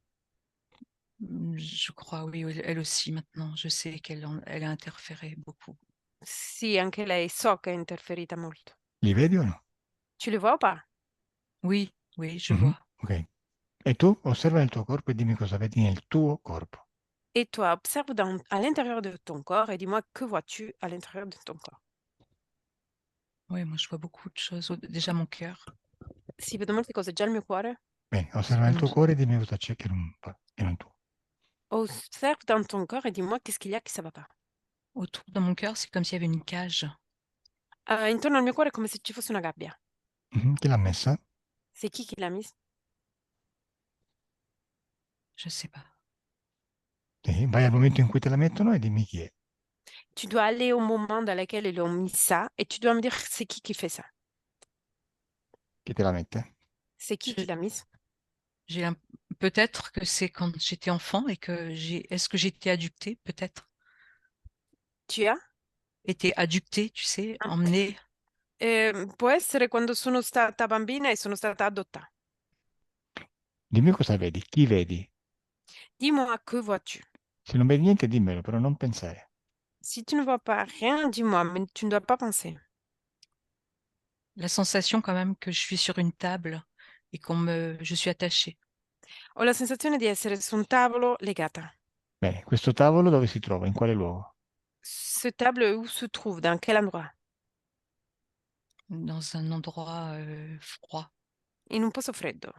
Je crois, oui, elle aussi maintenant. Je sais elle a interféré beaucoup. Sì, anche lei. So che è interferita molto. Li vedi o no? Tu le vois ou pas? Oui, oui, je Mhm, vois. ok. E tu osserva il tuo corpo e dimmi cosa vedi nel tuo corpo. Et toi, observe à l'intérieur de ton corps et dis-moi que vois-tu à l'intérieur de ton corps? Oui, moi je vois beaucoup de choses. Déjà mon cœur, Sì, vedo molte cose. Già il mio cuore. Bene, c'est osserva il comme tuo cuore e dimmi cosa c'è che non va, che non tu. Observe dans ton corps et dis-moi qu'est-ce qu'il y a qui ça va pas. autour de mon cœur, c'est comme s'il y avait une cage. Intorno al mio cuore è come se ci fosse una gabbia. Mhm, chi l'ha messa? C'est qui l'a mise? Je sais pas. Sì, vai al momento in cui te la mettono e dimmi chi è. Tu dois aller au moment dans lequel ils ont mis ça et tu dois me dire c'est qui fait ça. Chi te la mette? C'est qui Je- l'a mise? J'ai peut-être que c'est quand j'étais enfant et est-ce que j'ai été adoptée, peut-être? Tu as? Été adoptée, tu sais, Ah. emmenée. Può essere quando sono stata bambina e sono stata adottata. Dimmi cosa vedi, chi vedi. Dis-moi que vois-tu? Se non vedi niente dimmelo, però non pensare. Si tu ne vois pas rien, dis-moi, mais tu ne dois pas penser. La sensation quand même que je suis sur une table et je suis attachée. Ho la sensazione di essere su un tavolo legata. Bene, questo tavolo dove si trova? In quale luogo? Ce table où se trouve? Dans quel endroit? Dans un endroit froid, In un posto freddo,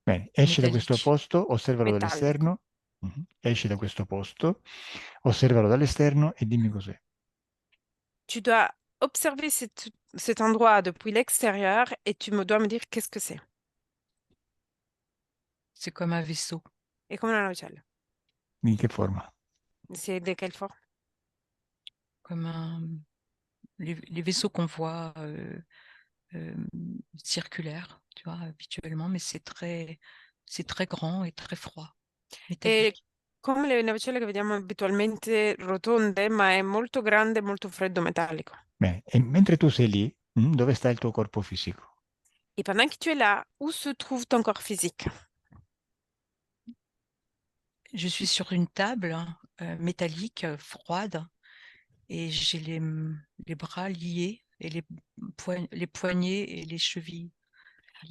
Bene, esci da questo métallique. posto, osservalo metallico. dall'esterno. Mhm. Esci da questo posto, osservalo dall'esterno e dimmi cos'è. Tu dois observer cet endroit depuis l'extérieur et tu me dois me dire qu'est-ce que c'est. C'est comme un vaisseau. È come una nocella. Di che forma? C'est de quelle forme? Comme les vaisseaux qu'on voit euh, circulaires, tu vois, habituellement, mais c'est très grand et très froid, È métallique. come le navicelle che vediamo abitualmente rotonde, ma è molto grande e molto freddo metallico. Bene, e mentre tu sei lì, dove sta il tuo corpo fisico? Et pendant que tu es là, où se trouve ton corps physique? Je suis sur une table métallique, froide, et j'ai les bras liés et les poignets et les chevilles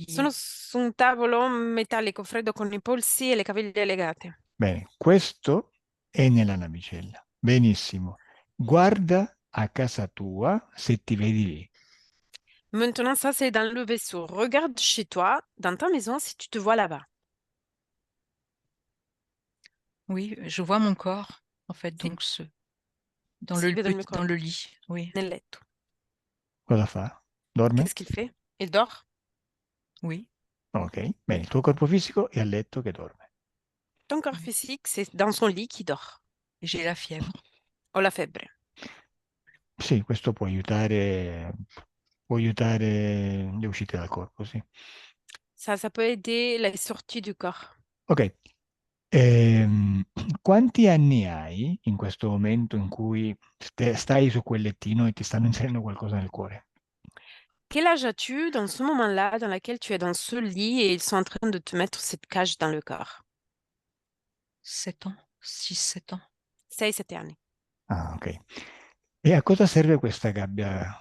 Sono liées. su un tavolo metallico freddo con i polsi e le caviglie legate. Bene, questo è nella navicella. Benissimo. Guarda a casa tua se ti vedi lì. Maintenant, ça, c'est dans le vaisseau. Regarde chez toi, dans ta maison, si tu te vois là-bas. Oui, je vois mon corps, en fait, Si, donc si vedo il mio dans corpo le lit, oui, nel letto. Cosa fa? Dorme? Qu'est-ce qu'il fait? Il dort. oui. Ok. Bene, il tuo corpo fisico è a letto che dorme. Ton corps physique, c'est dans son lit qui dort. Et j'ai la fièvre. Ho la febbre. Sì, questo può aiutare può aiutare le uscite dal corpo, sì. Ça peut aider les sorties du corps. Ok. Quanti anni hai in questo momento in cui stai su quel lettino e ti stanno inserendo qualcosa nel cuore? Quel âge as-tu dans ce moment-là dans lequel tu es dans ce lit et ils sont en train de te mettre cette cage dans le corps? 7 ans, 6-7 ans. 6-7 anni. Ah, ok. E a cosa serve questa gabbia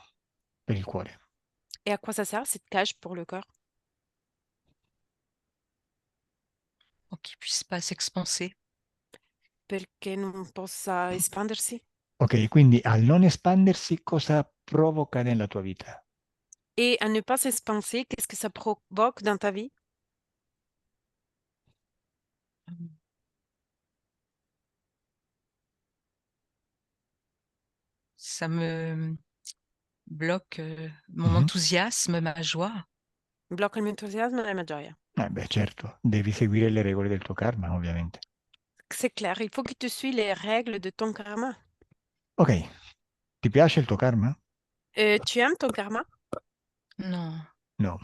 per il cuore? Et à quoi ça sert cette cage pour le corps? Pour qu'il ne puisse pas s'expanser. Perché non possa espandersi? Ok, quindi al non espandersi cosa provoca nella tua vita? Et à ne pas s'expanser, qu'est-ce que ça provoque dans ta vie? Ça me bloque mon Mhm. enthousiasme, ma joie. Blocca il mio entusiasmo e la mia gioia. Beh, certo, devi seguire le regole del tuo karma, ovviamente. C'est clair, il faut que tu suis les règles de ton karma. Ok, ti piace il tuo karma? Tu aimes ton karma? Non. No,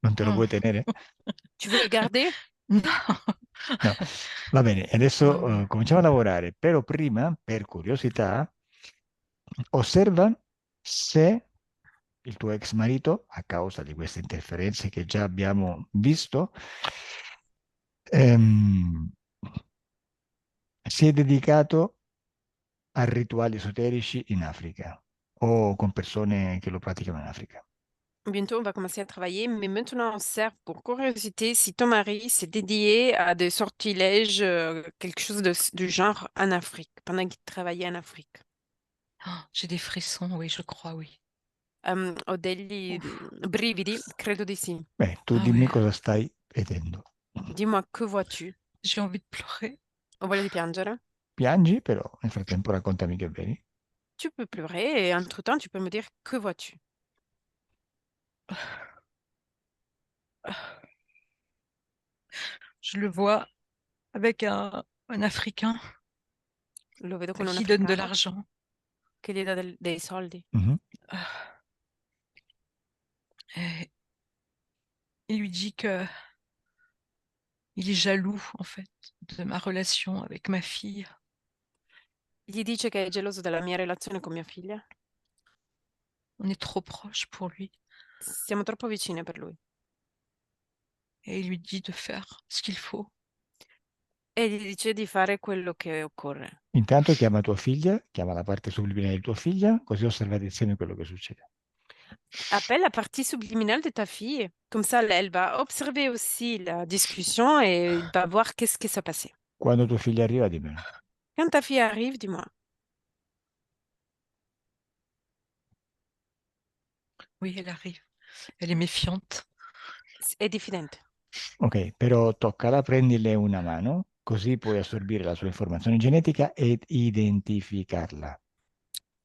non te lo Non. vuoi tenere? Tu veux le garder? Non. No. Va bene, adesso No. cominciamo a lavorare, però prima, per curiosità, osserva se il tuo ex marito, a causa di queste interferenze che già abbiamo visto, ehm, si è dedicato a rituali esoterici in Africa o con persone che lo praticano in Africa. Bientôt, on va commencer à travailler, mais maintenant, on observe pour curiosité si ton mari s'est dédié à des sortilèges, quelque chose du genre en Afrique, pendant qu'il travaillait en Afrique. Oh, j'ai des frissons, oui, je crois, oui. Ho degli Ouf. brividi, credo di sì. Beh, tu Ah dimmi ouais. cosa stai vedendo. Dis-moi, que vois-tu? J'ai envie de pleurer. Ho voglia di piangere? Piangi, però nel frattempo raccontami che vedi. Tu peux pleurer et entre-temps, tu peux me dire que vois-tu? Je le vois avec un Africain Lo vedo à con un qui il donne de africano l'argent. che gli dà dei soldi. Mhm. Ah. Et il lui dit que il est jaloux, en fait, de ma relation avec ma fille. Gli dice che è geloso della mia relazione con mia figlia. On est trop proches pour lui. Siamo troppo vicine per lui. Et il lui dit de faire ce qu'il faut. E gli dice di fare quello che occorre. Intanto chiama tua figlia, chiama la parte subliminale di tua figlia, così osservate insieme quello che succede. Appelle la partie subliminale de ta fille. Comme ça, elle va observer aussi la discussion et va voir qu'est-ce qui s'est passé. Quando tua figlia arriva, dimmelo. Quand ta fille arrive, dis-moi. Oui, elle arrive. Elle est méfiante. È diffidente. Ok, però toccala, prendile una mano, così puoi assorbire la sua informazione genetica ed identificarla.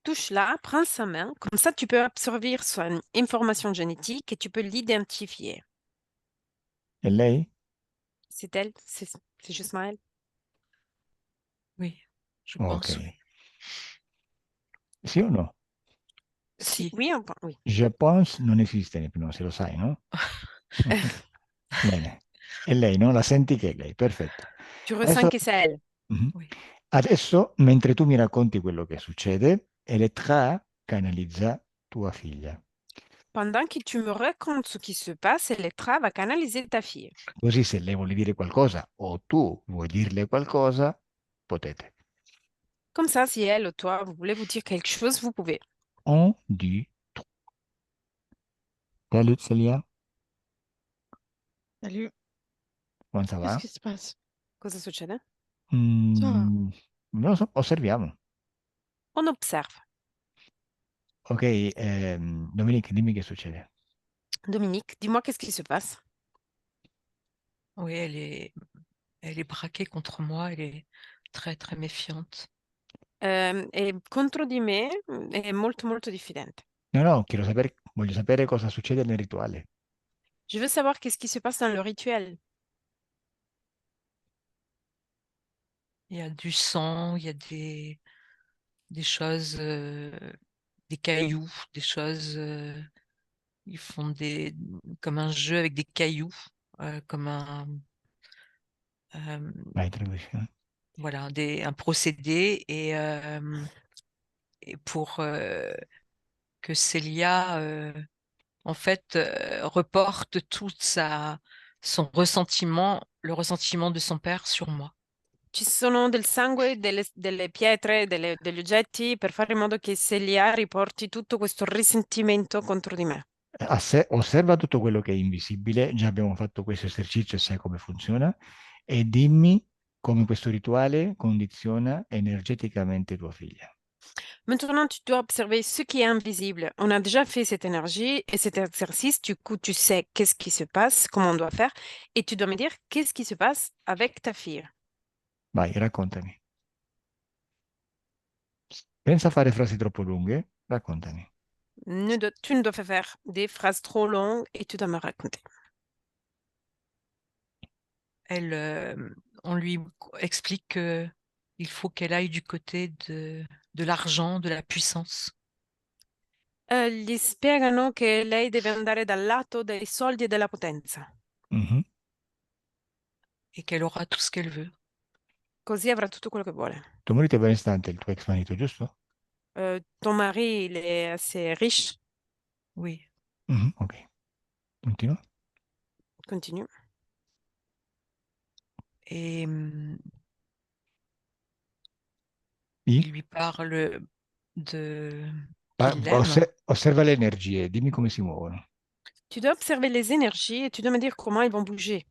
Touche-la, prends sa main. Comme ça, tu peux absorber son information génétique et tu peux l'identifier. E lei? C'est elle? C'est justement elle? Oui, je Ok. pense, oui. Sì o no? Si, Si. oui, oui. Je pense non esiste in ipnosi, lo sai, no? Bene. È lei, no? La senti che è lei, perfetto. Tu ressens Adesso, que c'est elle. Mhm. Oui. Adesso, mentre tu mi racconti quello che succede, Elettra canalizza tua figlia. Pendant que tu me racontes ce qui se passe, Elettra va canaliser ta fille. Così se lei vuole dire qualcosa o tu vuoi dirle qualcosa, potete. Comme ça, si elle ou toi, vous voulez vous dire quelque chose, vous pouvez. Un, deux, trois. Salut Célia, Salut, come ça qu'est-ce va? qui se passe? Cosa succede? Ça va. Non lo so, osserviamo. On observe. Ok, Dominique, dimmi che succede. Dominique, dis-moi qu'est-ce qui se passe? Oui, elle est braquée contre moi. Elle est très, très méfiante. È contro di me, è molto molto diffidente. No, no, voglio sapere cosa succede nel rituale. Je veux savoir qu'est-ce qui se passe dans le rituel. Il y a du sang, il y a des choses, des cailloux, des choses Ils font comme un jeu avec des cailloux, comme Vai, traduci. voilà, un procédé et pour que Célia en fait reporte son ressentiment, le ressentiment de son père sur moi. Ci sono del sangue, delle pietre, degli oggetti per fare in modo che Celia riporti tutto questo risentimento contro di me. Osserva tutto quello che è invisibile, già abbiamo fatto questo esercizio e sai come funziona, e dimmi come questo rituale condiziona energeticamente tua figlia. Maintenant, tu dois observer ce qui est invisible. On a déjà fait cette énergie et cet exercice. Du coup, tu sais qu'est-ce qui se passe, comment on doit faire, et tu dois me dire qu'est-ce qui se passe avec ta fille. Vai, raccontami. Senza fare frasi troppo lunghe, raccontami. Tu ne dois pas faire des phrases trop longues et tu dois me raconter. On lui explique qu'il faut qu'elle aille du côté de l'argent, de la puissance. Gli spiegano che lei deve andare dal lato dei soldi e della potenza, Mhm. Et qu'elle aura tout ce qu'elle veut. così avrà tutto quello che vuole. Tuo marito è benestante, il tuo ex marito, giusto? Ton mari, il est assez riche. Oui. Mhm, ok. Continua. Continue. Et I? il lui parle qu'il l'aime. Osserva le energie, dimmi come si muovono. Tu dois observer les énergies et tu dois me dire comment ils vont bouger.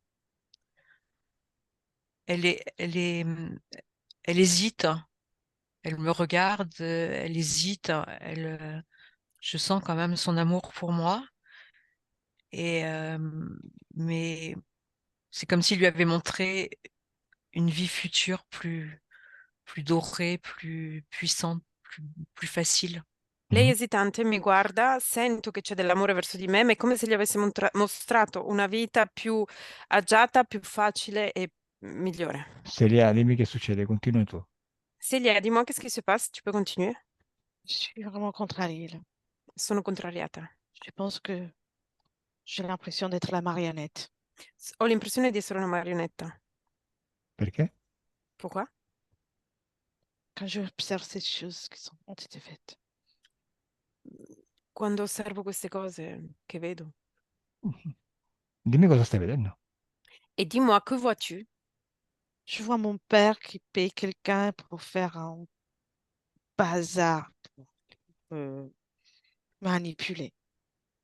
Elle hésite. Elle me regarde, elle hésite. Je sens quand même son amour pour moi. Mais c'est comme s'il lui avait montré une vie future plus dorée, plus puissante, plus facile. Lei Mhm. esitante mi guarda, sento che c'è dell'amore verso di me, ma è come se gli avessi mostrato una vita più agiata, più facile e migliore. Celia, dimmi che succede, continua tu. Célia, dis-moi qu'est-ce qui se passe? Tu peux continuer? Je suis vraiment contrariée là. Sono contrariata. Je pense que j'ai l'impression d'être la marionnette. Ho l'impressione di essere una marionetta. Perché? Pourquoi? Quand j'observe ces choses qui ont été faites. Quando osservo queste cose che vedo. Mhm. Dimmi cosa stai vedendo. Et dis-moi, que vois-tu? Je vois mon père qui paye quelqu'un pour faire un bazar, pour manipuler.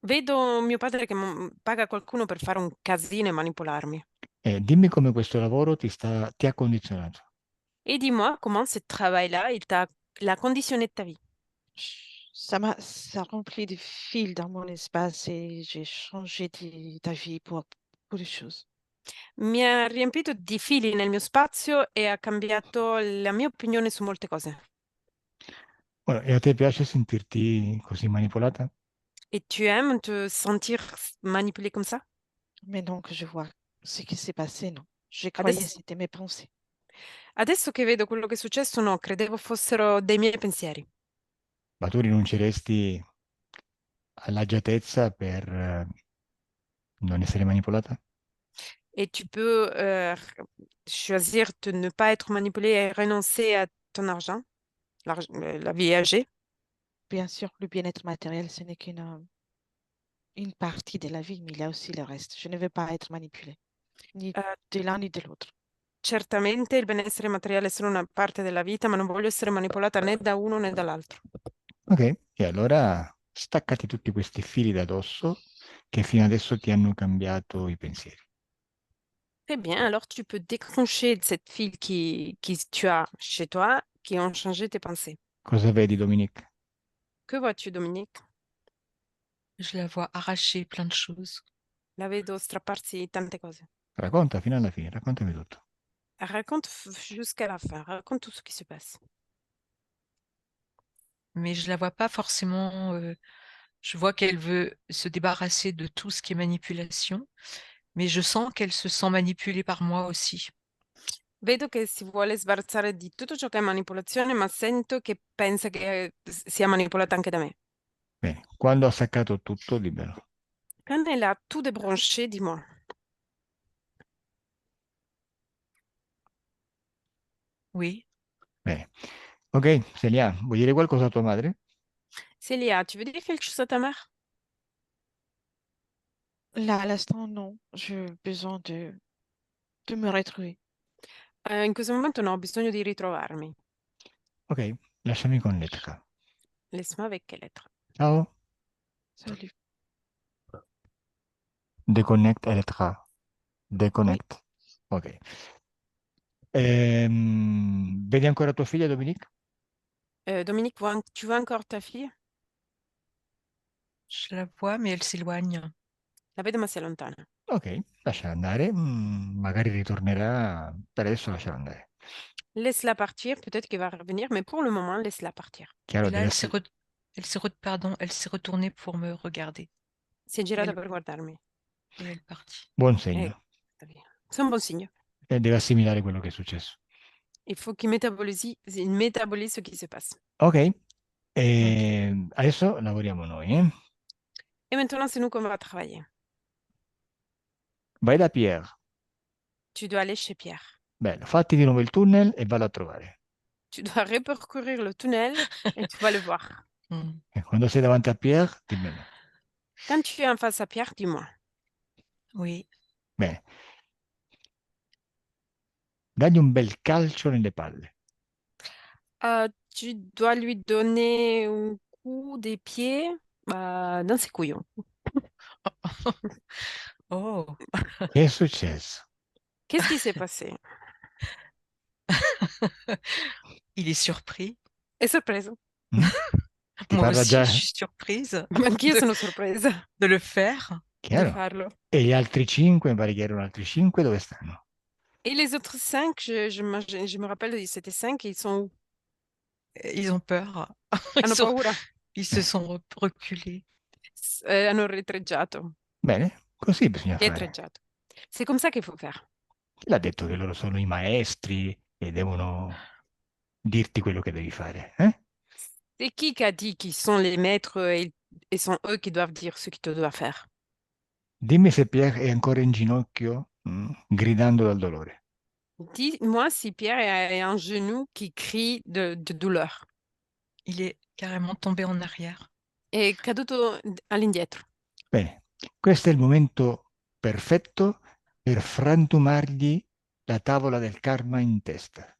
Vedo mio padre che paga qualcuno per fare un casino e manipolarmi. Dimmi come questo lavoro ti ha condizionato. Et dis-moi comment ce travail-là, l'a conditionné de ta vie. Ça remplit de fils dans mon espace et j'ai changé d'avis pour beaucoup de choses. Mi ha riempito di fili nel mio spazio e ha cambiato la mia opinione su molte cose. Bueno, e a te piace sentirti così manipolata? Et tu aimes te sentir manipulé comme ça? Maintenant que je vois ce qui s'est passé, non. Je croyais que Adesso, c'était mes pensées. adesso che vedo quello che è successo, no, credevo fossero dei miei pensieri. Ma tu rinunceresti all'agiatezza per non essere manipolata? Et tu peux choisir de ne pas être manipulé et renoncer à ton argent, la vie âgée. Bien sûr, le bien-être matériel, ce n'est une partie de la vie, mais il y a aussi le reste. Je ne veux pas être manipulée, ni Eh, de l'un ni de l'autre. certamente il benessere materiale è solo una parte della vita, ma non voglio essere manipolata né da uno né dall'altro. Ok, e allora staccati tutti questi fili da dosso che fino adesso ti hanno cambiato i pensieri. Très bien, alors tu peux décrocher de cette file qui tu as chez toi, qui ont changé tes pensées. Cosa vedi, Dominique? Que vois-tu, Dominique? Je la vois arracher plein de choses. La vedo strapparsi tante cose. Racconta fino alla fine, raccontami tutto. Raconte jusqu'à la fin, raconte tout ce qui se passe. Mais je la vois pas forcément. Je vois qu'elle veut se débarrasser de tout ce qui est manipulation, mais je sens qu'elle se sent manipulée par moi aussi. Vedo che si vuole sbarazzare di tutto ciò che è manipolazione, ma sento che pensa che sia manipolata anche da me. Bene, quando ha staccato tutto, libero. Quand elle a tout débranché, dis-moi. Oui. Bene. Ok, Celia, vuoi dire qualcosa a tua madre? Célia, tu veux dire quelque chose à ta mère? Là, à l'instant, non. J'ai besoin de me retrouver. In questo momento non ho bisogno di ritrovarmi. Ok, lasciami con Letka. Laisse-moi avec quelle lettre? Ciao. Salut. Deconnect Letka. Oui. Deconnect. Ok. Vedi ancora tua figlia, Dominique? Dominique, tu vois encore ta fille? Je la vois, mais elle s'éloigne. La vedo ma si è lontana. Ok, lasciala andare. Magari ritornerà. Per adesso lasciala andare. Laisse-la partir, peut-être qu'elle va revenir, mais pour le moment, laisse-la partir. Chiaro, Et là, deve pardon, elle s'est retournée pour me regarder. Si è Et girata elle, per guardarmi. et elle est partie. buon Eh, segno. sta via. C'est un bon signe. E deve assimilare quello che è successo. Il faut qu'il métabolise ce qui se passe. Ok, Ok. adesso lavoriamo noi. Et maintenant, c'est nous qu'on va travailler. Vai da Pierre. Tu dois aller chez Pierre. Bello, fatti di nuovo il tunnel e vallo a trovare. Tu dois reparcourir le tunnel et tu vas le voir. Hmm. E quando sei davanti a Pierre, dimmelo. Quand tu es en face à Pierre, dis-moi. Oui. Bene. Dagli un bel calcio nelle palle. Tu dois lui donner un coup des pieds dans ses couillons. Oh, Che è successo? Qu'est-ce qui s'est passé? il est surpris. È sorpreso. Mm? Ti Moi parla aussi, je già? suis surprise Anch'io de, sono sorpresa de le faire. di Chiaro? farlo. E gli altri 5, mi pare che erano altri 5, dove stanno? Et les autres 5, je me rappelle, c'était 5, ils sont où? Ils ont peur. Ils Hanno sont, paura. ils se sont reculés. Hanno retreggiato. Bene, così bisogna fare. Dietreggiato. C'est comme ça qu'il faut faire. Chi l'ha detto che loro sono i maestri e devono dirti quello che devi fare? C'est qui a dit qu'ils sont les maîtres et sont eux qui doivent dire ce qu'ils doivent faire? Dimmi se Pierre è ancora in ginocchio, gridando dal dolore. Dis-moi si Pierre est un genou qui crie de douleur. Il est carrément tombé en arrière. È caduto all'indietro. Bene, questo è il momento perfetto per frantumargli la tavola del karma in testa.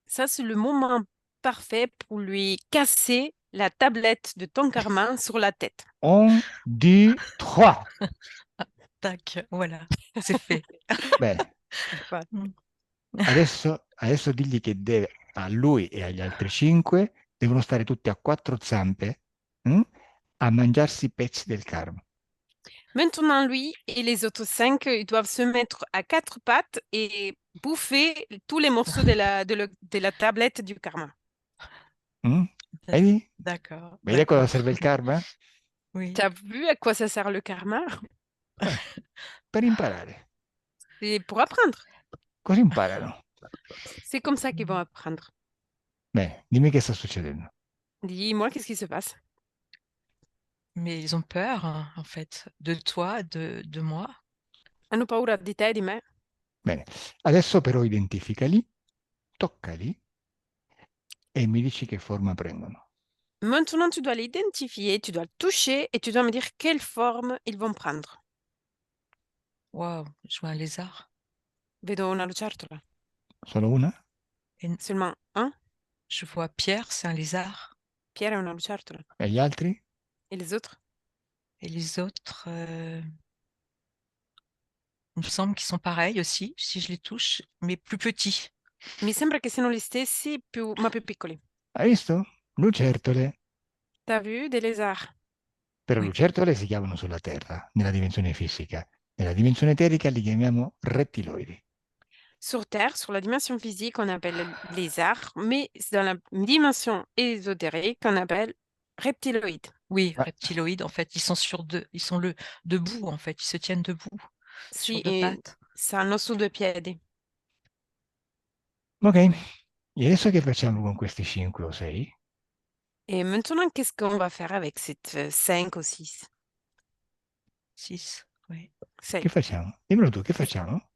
Ça, c'est le moment parfait pour lui casser la tablette de ton karma sur la tête. 1, 2, 3. Tac, voilà, c'est fait. Bene, Mm. adesso digli che a lui e agli altri 5 devono stare tutti a 4 zampe a mangiarsi i pezzi del karma. Maintenant, lui et les autres 5, ils doivent se mettre à 4 pattes et bouffer tous les morceaux de la tablette du karma. Vedi? D'accord. Vedi a cosa D'accord. serve il karma? Oui. Tu as vu à quoi ça sert le karma? Per imparare. C'est pour apprendre. Così imparano. C'est comme ça qu'ils vont apprendre. Bene, dimmi che sta succedendo. Dis-moi, qu'est-ce qui se passe? Mais ils ont peur, hein, en fait, de toi, de moi. Hanno paura di te e di me? Bene, adesso però identificali, toccali e mi dici che forma prendono. Maintenant, tu dois l'identifier, tu dois le toucher et tu dois me dire quelle forme ils vont prendre. Waouh, je vois un lézard. Vedo una lucertola. Solo una? Et Seulement un. je vois Pierre, c'est un lézard. Pierre è una lucertola. E gli altri? Et les autres? Et les autres, il me semble qu'ils sont pareils aussi, si je les touche, mais plus petits. Mi sembra che siano gli stessi, ma più piccoli. Hai visto? Lucertole. T'as vu des lézards? Però Oui. lucertole si chiamano sulla Terra, nella dimensione fisica. Nella dimensione eterica li chiamiamo rettiloidi. Sur Terre, sur la dimension physique, on appelle lézards, mais dans la dimension ésotérique, on appelle reptiloïdes. Oui, Ah. reptiloïdes, en fait, ils sont debout, en fait, ils se tiennent debout, sur Sì, deux pattes. stanno su due piedi. Ok, e adesso che facciamo con questi 5 o 6? Et maintenant, qu'est-ce qu'on va faire avec ces 5 ou 6? 6, oui. Che 6. facciamo? Dimmelo tu, che facciamo?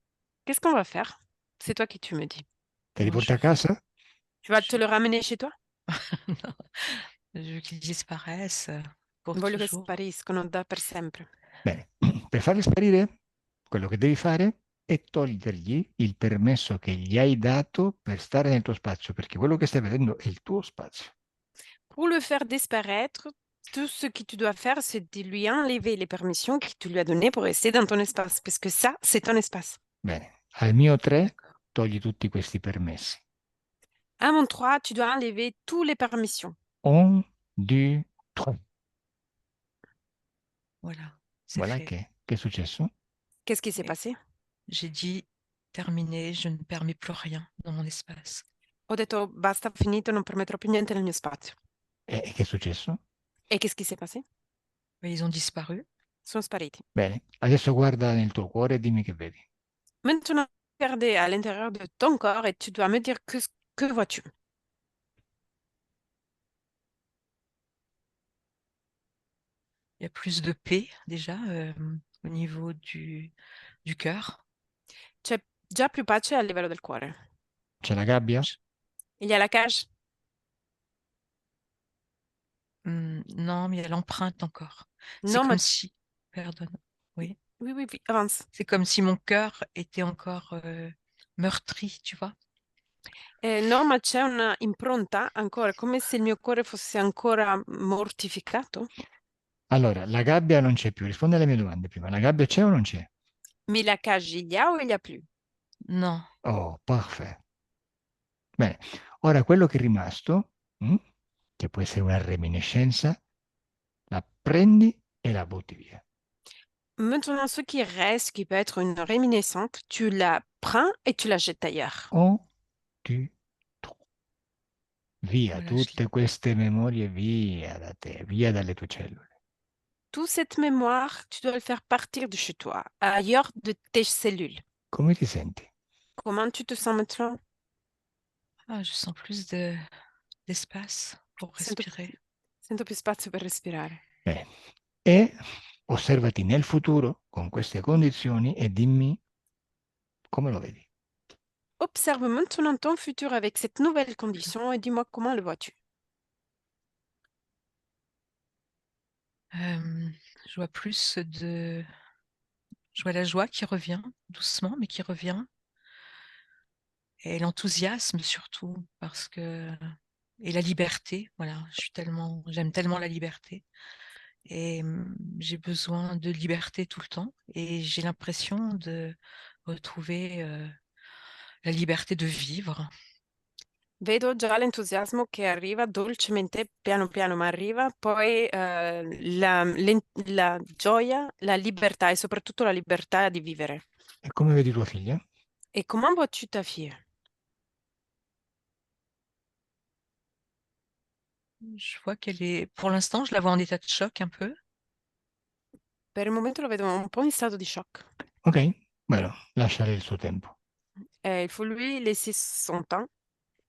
Qu'est-ce qu'on va faire? C'est toi qui tu me dis. Te li Moi, porti a casa? Tu vas te le ramener chez toi? Non, je veux qu'ils disparaissent pour Voglio che toujours. spariscono per sempre. Bene, per farli sparire, quello che devi fare è togliergli il permesso che gli hai dato per stare nel tuo spazio, perché quello che stai vedendo è il tuo spazio. Pour le faire disparaître, tout ce que tu dois faire, c'est de lui enlever les permissions que tu lui as données pour rester dans ton espace, parce que ça, c'est ton espace. Bene, al mio 3 D'accord. togli tutti questi permessi. À mon 3, tu dois enlever toutes les permissions. 1, 2, 3. Voilà, c'est Voilà fait. che è successo? Qu'est-ce qui s'est Oui. passé? J'ai dit terminé, je ne permets plus rien dans mon espace. Ho detto basta, finito, non permetterò più niente nel mio spazio. E che è successo? E qu'est-ce qui s'est passé? Mais ils ont disparu. Sono spariti. Bene, adesso guarda nel tuo cuore e dimmi che vedi. Maintenant, regardez à l'intérieur de ton corps et tu dois me dire que vois-tu? Il y a plus de paix déjà au niveau du cœur. C'è già più pace a livello del cuore. C'è la gabbia? Il y a la cage? Non, mais il y a l'empreinte encore. C'est Non, comme ma... si, pardonne, oui, Oui, oui, oui, avance. c'est comme si mon cœur était encore meurtri, tu vois. No, ma c'è una impronta ancora, come se il mio cuore fosse ancora mortificato. Allora, la gabbia non c'è più. Rispondi alle mie domande prima. La gabbia c'è o non c'è? Mais la cage, il y a ou il y a plus? Non, Oh, parfait. Bene, ora quello che è rimasto, che può essere una reminiscenza, la prendi e la butti via. Maintenant, ce qui reste, qui peut être une réminiscente, tu la prends et tu la jettes ailleurs. O, tu, tu. Via voilà, tutte queste memorie, via da te, via dalle tue cellule. Toute cette mémoire, tu dois le faire partir de chez toi, ailleurs de tes cellules. Come ti senti? Comment tu te sens maintenant? je sens plus d'espace pour Sento, respirer. sento più spazio per respirare. Bene. E osservati nel futuro con queste condizioni e dimmi come lo vedi. Observe maintenant ton futur avec cette nouvelle condition et dis-moi comment le vois-tu. Je vois plus je vois la joie qui revient doucement, mais qui revient. Et l'enthousiasme surtout, et la liberté, voilà, j'aime tellement la liberté. Et j'ai besoin de liberté tout le temps. Et j'ai l'impression de retrouver la liberté de vivre. Vedo già l'entusiasmo che arriva dolcemente, piano piano, ma arriva, poi la gioia, la libertà e soprattutto la libertà di vivere. E come vedi tua figlia? Et comment vois-tu ta fille? Je vois pour l'instant, je la vois en état de choc un peu. Per il momento lo vedo un po' in stato di shock. Ok, bueno, lasciare il suo tempo. Il faut lui laisser son temps.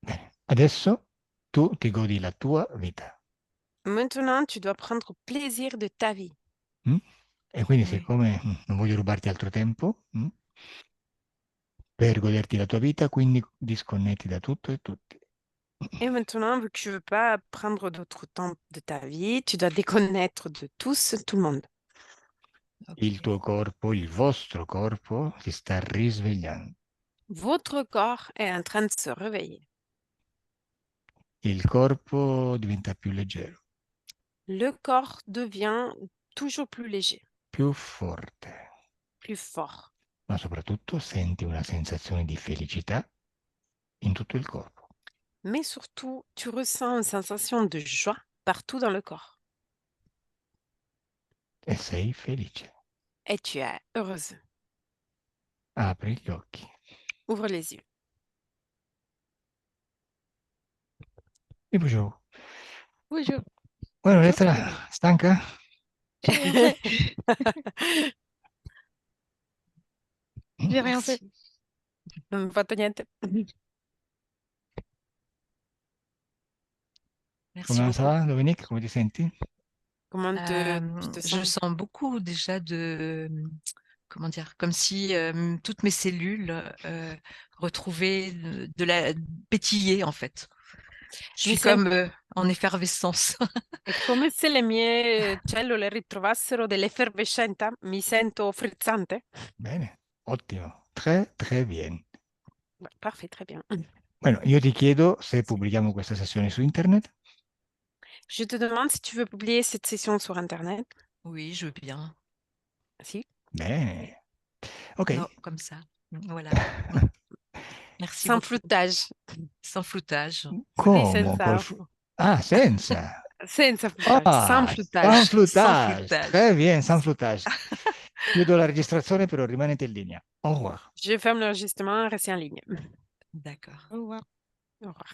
Bene, adesso tu ti godi la tua vita. Maintenant, tu dois prendre plaisir de ta vie. E quindi Oui. siccome non voglio rubarti altro tempo, per goderti la tua vita, quindi disconnetti da tutto e tutti. Et maintenant, vu que tu veux pas prendre d'autre temps de ta vie, tu dois déconnecter de tous, tout le monde. Il Ok. tuo corpo, il vostro corpo si sta risvegliando. Votre corps est en train de se réveiller. Il corpo diventa più leggero, Le corps devient toujours plus léger, più forte, plus fort. ma soprattutto senti una sensazione di felicità in tutto il corpo. Mais surtout, tu ressens une sensation de joie partout dans le corps. E sei felice. Et tu es heureuse. Apri gli occhi. Ouvre les yeux. E bonjour. Bonjour. Bueno, Bonjour. Letra, stanca? J'ai rien fait. J'ai rien fait. Non ho fatto niente. Merci Come ça beaucoup. va, Dominique? Come ti senti? Comment tu te Je sens? sens beaucoup déjà comment dire, comme si toutes mes cellules retrouvaient pétillaient en fait. Je Mi suis sen- comme en effervescence. È come se le mie cellule ritrovassero dell'effervescenza. Mi sento frizzante. Bene, ottimo, très, très bien. Beh, parfait, très bien. Bueno, io ti chiedo se pubblichiamo questa sessione su internet. Je te demande si tu veux publier cette session sur Internet. Oui, je veux bien. Si. Bene. Ok. Non, comme ça. Voilà. Merci Sans beaucoup. floutage. Sans floutage. Si, Come? senza, Ah, senza. senza floutage. Sans Ah, floutage. sans Sans floutage. floutage. Très bien, sans floutage. Chiudo la registrazione, però rimanete in linea. Au revoir. Je ferme l'enregistrement, restez en ligne. D'accord. Au revoir. Au revoir.